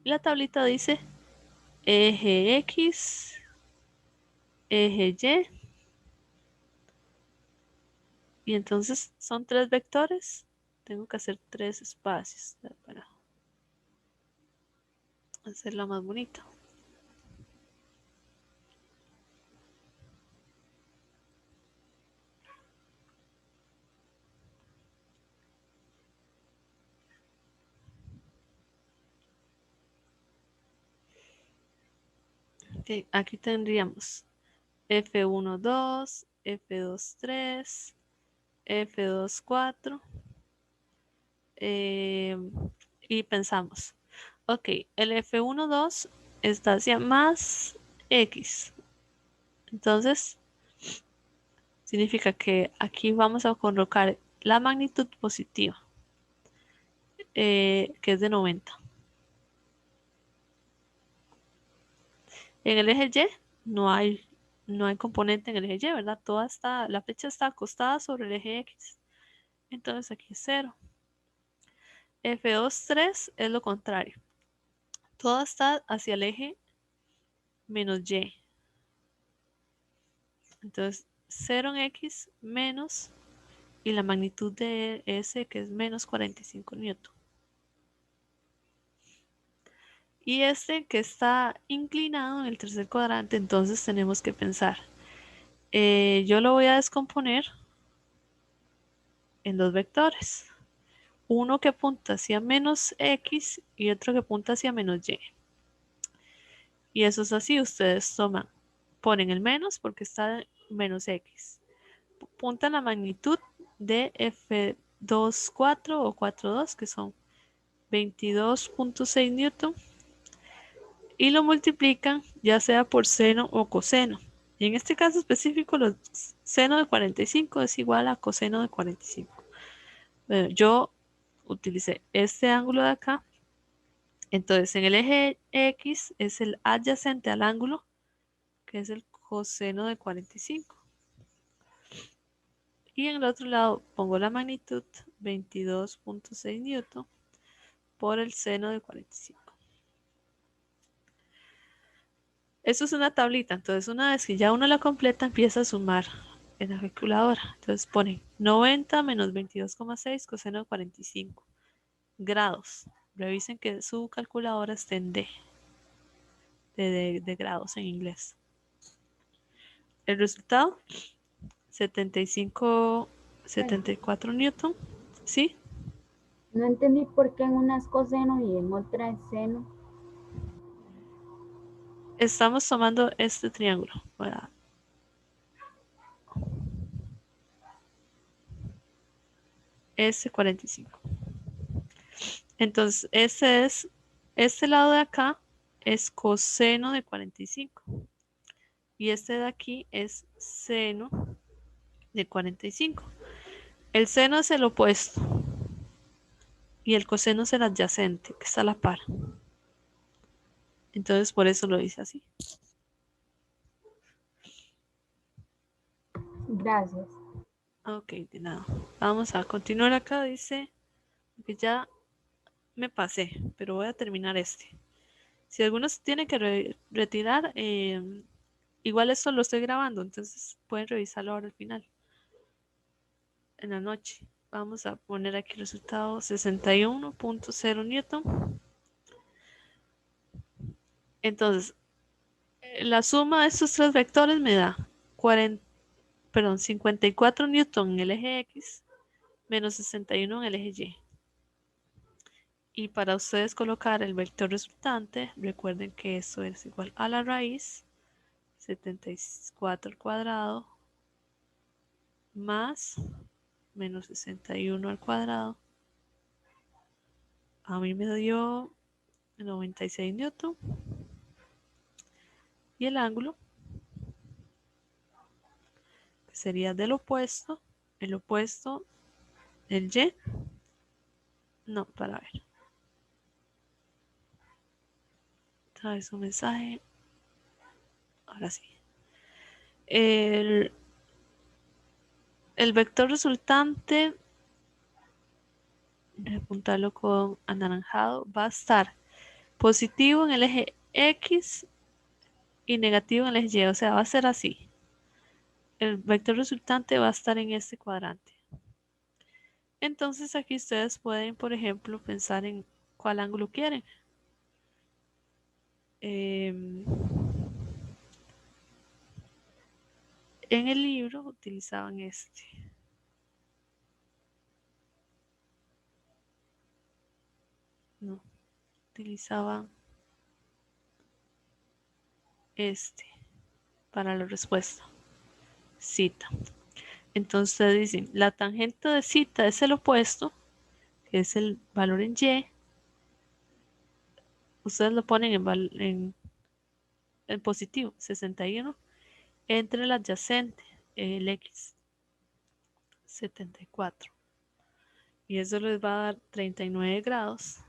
Y la tablita dice eje X, eje Y. Y entonces son 3 vectores. Tengo que hacer 3 espacios para hacerla más bonita. Okay, aquí tendríamos F1,2, F2,3, F2,4. Y pensamos, ok, el F1,2 está hacia más X. Entonces, significa que aquí vamos a colocar la magnitud positiva, que es de 90. En el eje Y no hay componente en el eje Y, ¿verdad? La flecha está acostada sobre el eje X. Entonces aquí es 0. F2,3 es lo contrario. Toda está hacia el eje menos Y. Entonces 0 en X menos, y la magnitud de S que es menos 45 newton. Y este que está inclinado en el tercer cuadrante, entonces tenemos que pensar. Yo lo voy a descomponer en 2 vectores. Uno que apunta hacia menos X y otro que apunta hacia menos Y. Y eso es así, ustedes ponen el menos porque está menos X. Apuntan la magnitud de F2,4 o 4,2 que son 22,6 newton, y lo multiplican ya sea por seno o coseno. Y en este caso específico, seno de 45 es igual a coseno de 45. Bueno, yo utilicé este ángulo de acá. Entonces, en el eje X es el adyacente al ángulo, que es el coseno de 45. Y en el otro lado pongo la magnitud 22,6 newton por el seno de 45. Eso es una tablita, entonces una vez que ya uno la completa empieza a sumar en la calculadora. Entonces ponen 90 menos 22,6 coseno de 45 grados. Revisen que su calculadora esté en D, de grados en inglés. El resultado, 74 newton, ¿sí? No entendí por qué en una es coseno y en otra es seno. Estamos tomando este triángulo. ¿Verdad? S45. Entonces, este lado de acá es coseno de 45. Y este de aquí es seno de 45. El seno es el opuesto. Y el coseno es el adyacente, que está a la par. Entonces, por eso lo hice así. Gracias. Ok, de nada. Vamos a continuar acá. Dice que ya me pasé, pero voy a terminar este. Si alguno se tiene que retirar, igual esto lo estoy grabando, entonces pueden revisarlo ahora al final, en la noche. Vamos a poner aquí el resultado 61,0 newton. Entonces, la suma de estos 3 vectores me da 54 newton en el eje X menos 61 en el eje Y. Y para ustedes colocar el vector resultante, recuerden que eso es igual a la raíz 74 al cuadrado más menos 61 al cuadrado. A mí me dio 96 newton. Y el ángulo, que sería del opuesto, el opuesto, el Y. No, para ver. Acá es un mensaje. Ahora sí. El vector resultante, voy a apuntarlo con anaranjado, va a estar positivo en el eje X y negativo en el eje Y. O sea, va a ser así. El vector resultante va a estar en este cuadrante. Entonces aquí ustedes pueden, por ejemplo, pensar en cuál ángulo quieren. En el libro utilizaban este. No, utilizaban este para la respuesta. Cita. Entonces dicen, la tangente de cita es el opuesto, que es el valor en Y. Ustedes lo ponen en positivo, 61, entre el adyacente, el X, 74. Y eso les va a dar 39 grados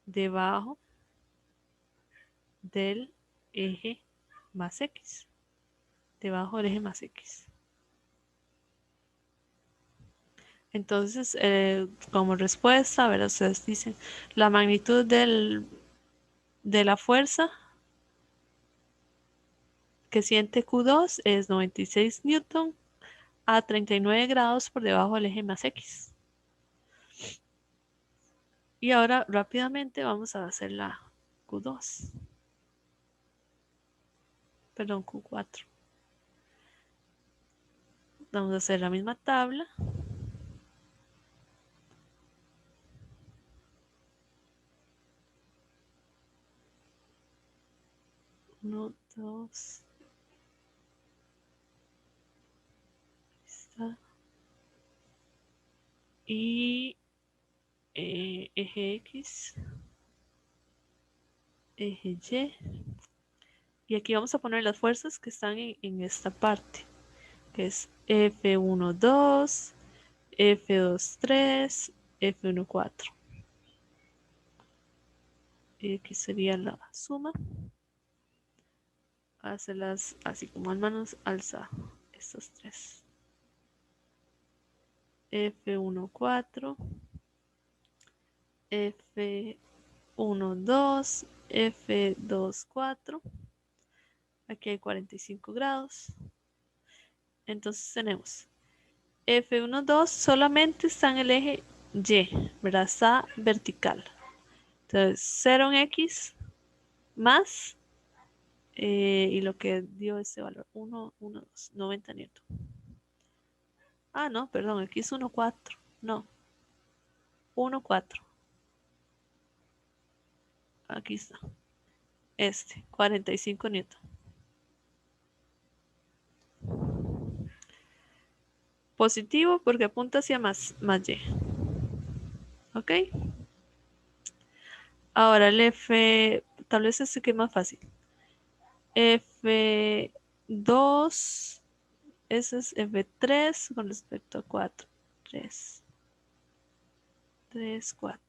debajo del eje más X. Debajo del eje más X. Entonces, como respuesta, ¿verdad? Ustedes dicen la magnitud de la fuerza que siente Q2 es 96 newton a 39 grados por debajo del eje más X. Y ahora rápidamente vamos a hacer la Q2. Perdón, Q4. Vamos a hacer la misma tabla. Uno, dos. Está. Y eje X. Eje Y. Y aquí vamos a poner las fuerzas que están en esta parte, que es F12, F23, F14. Y aquí sería la suma. Hacerlas así como en manos alza estos tres. F14, F12, F24. Aquí hay 45 grados. Entonces tenemos F12 solamente está en el eje Y, ¿verdad? Está vertical. Entonces 0 en X más y lo que dio ese valor 1, 1, 2, 90 newton. Ah, no, perdón, aquí es 1,4. No, 1,4. Aquí está. 45 newton. Positivo porque apunta hacia más Y. ¿Ok? Ahora el F, tal vez este que es más fácil. F2, ese es F3 con respecto a 4. 3, 4.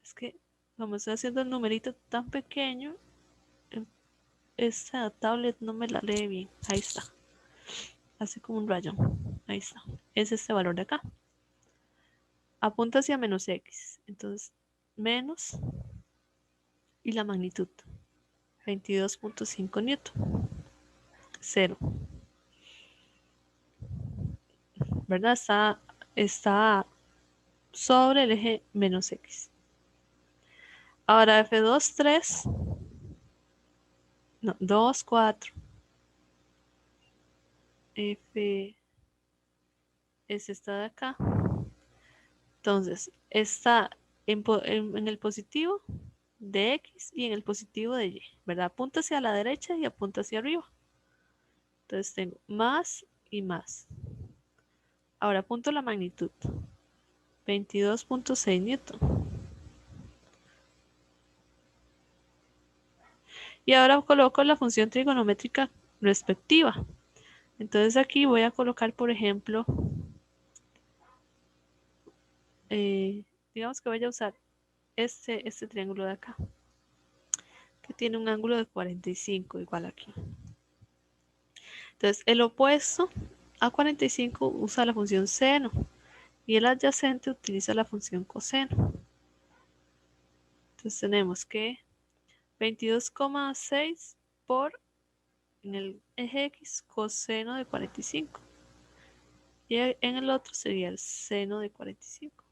Es que como estoy haciendo el numerito tan pequeño, esta tablet no me la lee bien. Ahí está. Hace como un rayón. Ahí está. Es este valor de acá. Apunta hacia menos X. Entonces, menos y la magnitud. 22.5 newton. 0. ¿Verdad? Está sobre el eje menos X. Ahora F2, 3. No, 2, 4. F es esta de acá. Entonces, está en el positivo de X y en el positivo de Y, ¿verdad? Apunta hacia la derecha y apunta hacia arriba. Entonces tengo más y más. Ahora apunto la magnitud. 22.6 newton. Y ahora coloco la función trigonométrica respectiva. Entonces aquí voy a colocar, por ejemplo, digamos que voy a usar este triángulo de acá, que tiene un ángulo de 45, igual aquí. Entonces, el opuesto a 45 usa la función seno y el adyacente utiliza la función coseno. Entonces, tenemos que 22,6 por en el eje X coseno de 45. Y en el otro sería el seno de 45.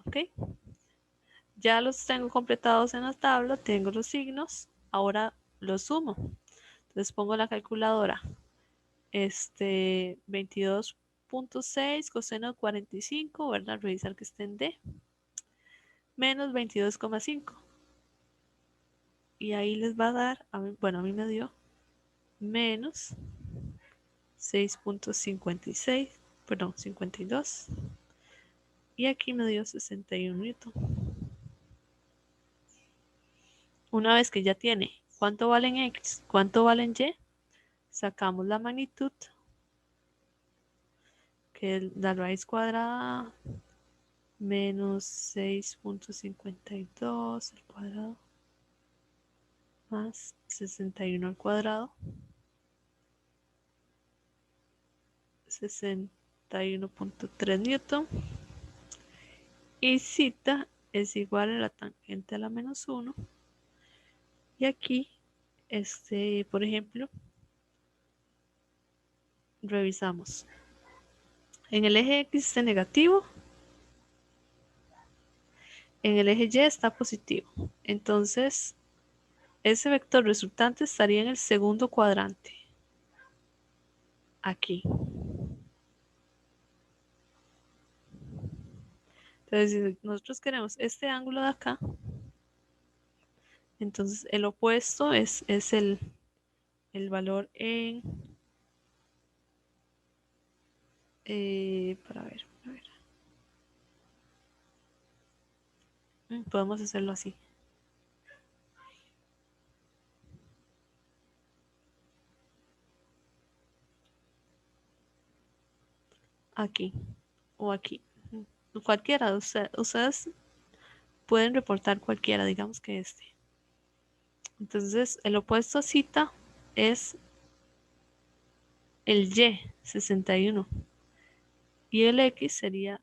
¿Ok? Ya los tengo completados en la tabla, tengo los signos, ahora los sumo. Entonces pongo la calculadora. 22,6 coseno de 45, ¿verdad? Revisar que esté en D. Menos 22,5. Y ahí les va a dar, bueno, a mí me dio menos 6,56, perdón, 52. Y aquí me dio 61 newton. Una vez que ya tiene cuánto vale en X, cuánto vale en Y, sacamos la magnitud, que es la raíz cuadrada menos 6,52 al cuadrado más 61 al cuadrado, 61,3 newton. Y zeta es igual a la tangente a la menos 1. Y aquí, por ejemplo, revisamos. En el eje X está negativo. En el eje Y está positivo. Entonces, ese vector resultante estaría en el segundo cuadrante. Aquí. Entonces, si nosotros queremos este ángulo de acá, entonces el opuesto es el valor en... para ver. Podemos hacerlo así. Aquí o aquí. Cualquiera. Ustedes pueden reportar cualquiera, digamos que este. Entonces, el opuesto a zeta es el Y, 61. Y el X sería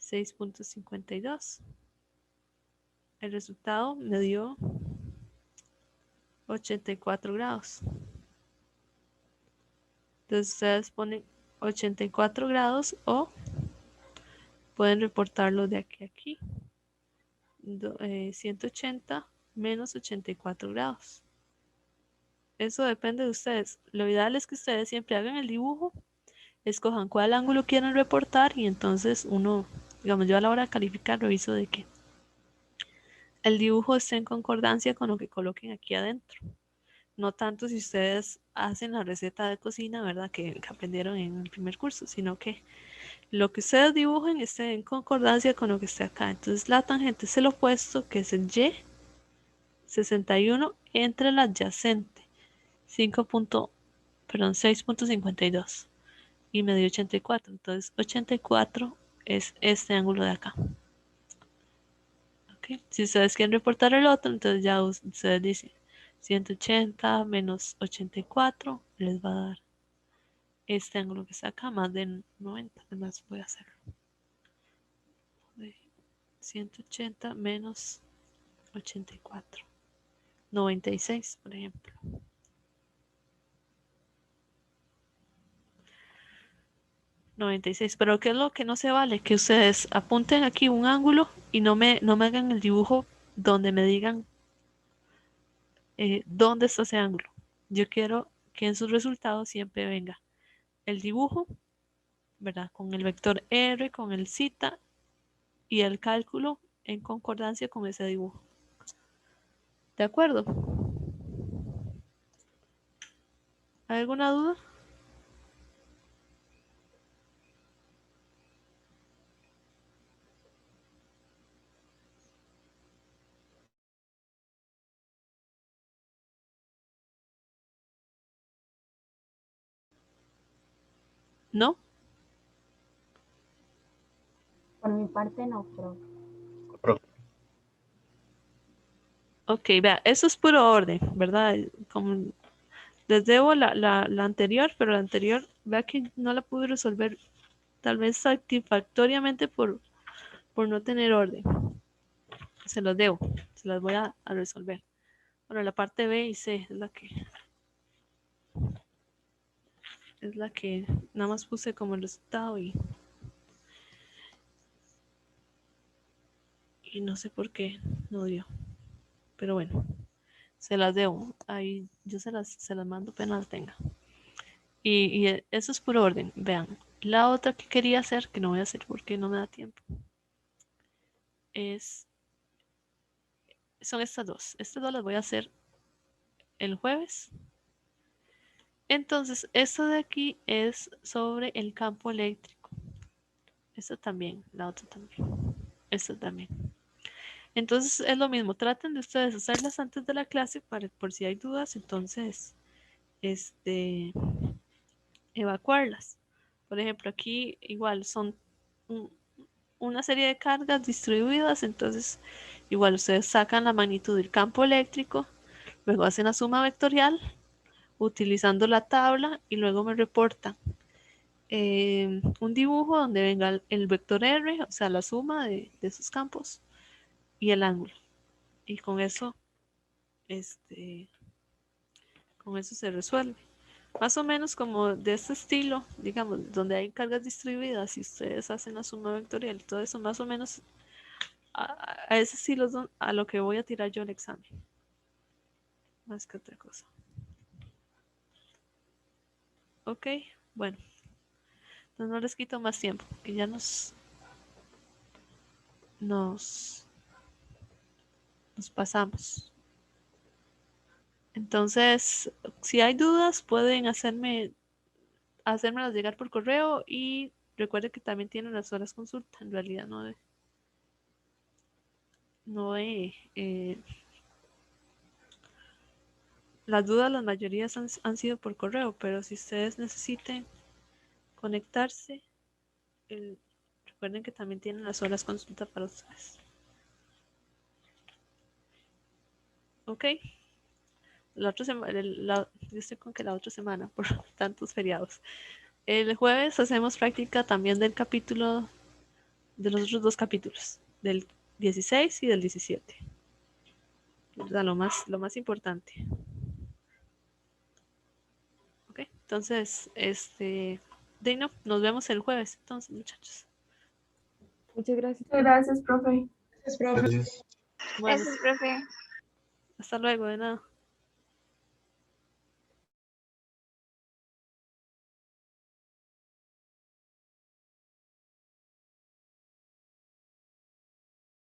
6,52. El resultado me dio 84 grados. Entonces ustedes ponen 84 grados o pueden reportarlo de aquí a aquí. 180 menos 84 grados. Eso depende de ustedes. Lo ideal es que ustedes siempre hagan el dibujo, escojan cuál ángulo quieren reportar y entonces uno, digamos, yo a la hora de calificar reviso de que el dibujo esté en concordancia con lo que coloquen aquí adentro. No tanto si ustedes hacen la receta de cocina, ¿verdad? Que aprendieron en el primer curso, sino que lo que ustedes dibujen esté en concordancia con lo que esté acá. Entonces la tangente es el opuesto, que es el Y, 61 entre el adyacente, 6,52 y me dio 84. Entonces 84 es este ángulo de acá. ¿Okay? Si ustedes quieren reportar el otro, entonces ya ustedes dicen 180 menos 84 les va a dar este ángulo que está acá, más de 90. Además voy a hacerlo. 180 menos 84. 96, por ejemplo. 96. Pero ¿qué es lo que no se vale? Que ustedes apunten aquí un ángulo y no me hagan el dibujo donde me digan dónde está ese ángulo. Yo quiero que en sus resultados siempre venga el dibujo, ¿verdad? Con el vector R, con el zeta y el cálculo en concordancia con ese dibujo. ¿De acuerdo? ¿Hay alguna duda? ¿No? Por mi parte no, pero Profe. Ok, vea, eso es puro orden, ¿verdad? Como les debo la anterior, pero la anterior, vea que no la pude resolver tal vez satisfactoriamente por no tener orden. Se los debo, se las voy a resolver. Bueno, la parte B y C es la que nada más puse como el resultado y no sé por qué no dio. Pero bueno, se las debo. Ahí yo se las mando apenas las tenga. Y eso es por orden. Vean, la otra que quería hacer, que no voy a hacer porque no me da tiempo, son estas dos. Estas dos las voy a hacer el jueves. Entonces, esto de aquí es sobre el campo eléctrico. Esto también, la otra también. Esto también. Entonces es lo mismo, traten de ustedes hacerlas antes de la clase para por si hay dudas, entonces evacuarlas. Por ejemplo, aquí igual son una serie de cargas distribuidas, entonces igual ustedes sacan la magnitud del campo eléctrico, luego hacen la suma vectorial utilizando la tabla y luego me reportan un dibujo donde venga el vector R, o sea, la suma de esos campos y el ángulo. Y con eso se resuelve. Más o menos como de este estilo, digamos, donde hay cargas distribuidas y ustedes hacen la suma vectorial y todo eso, más o menos a ese estilo es a lo que voy a tirar yo el examen. Más que otra cosa. Ok, bueno. Entonces no les quito más tiempo, que ya nos pasamos. Entonces, si hay dudas, pueden hacérmelas llegar por correo y recuerden que también tienen las horas consulta. En realidad las dudas, las mayorías han sido por correo, pero si ustedes necesiten conectarse, recuerden que también tienen las horas consulta para ustedes. Ok. La otra semana, yo estoy con que la otra semana por tantos feriados. El jueves hacemos práctica también del capítulo, de los otros dos capítulos, del 16 y del 17. ¿Verdad? Lo más importante. Ok, entonces, no, nos vemos el jueves, entonces, muchachos. Muchas gracias. Muchas gracias, profe. Gracias, profe. Gracias. Bueno, Gracias, profe. hasta luego, de nada.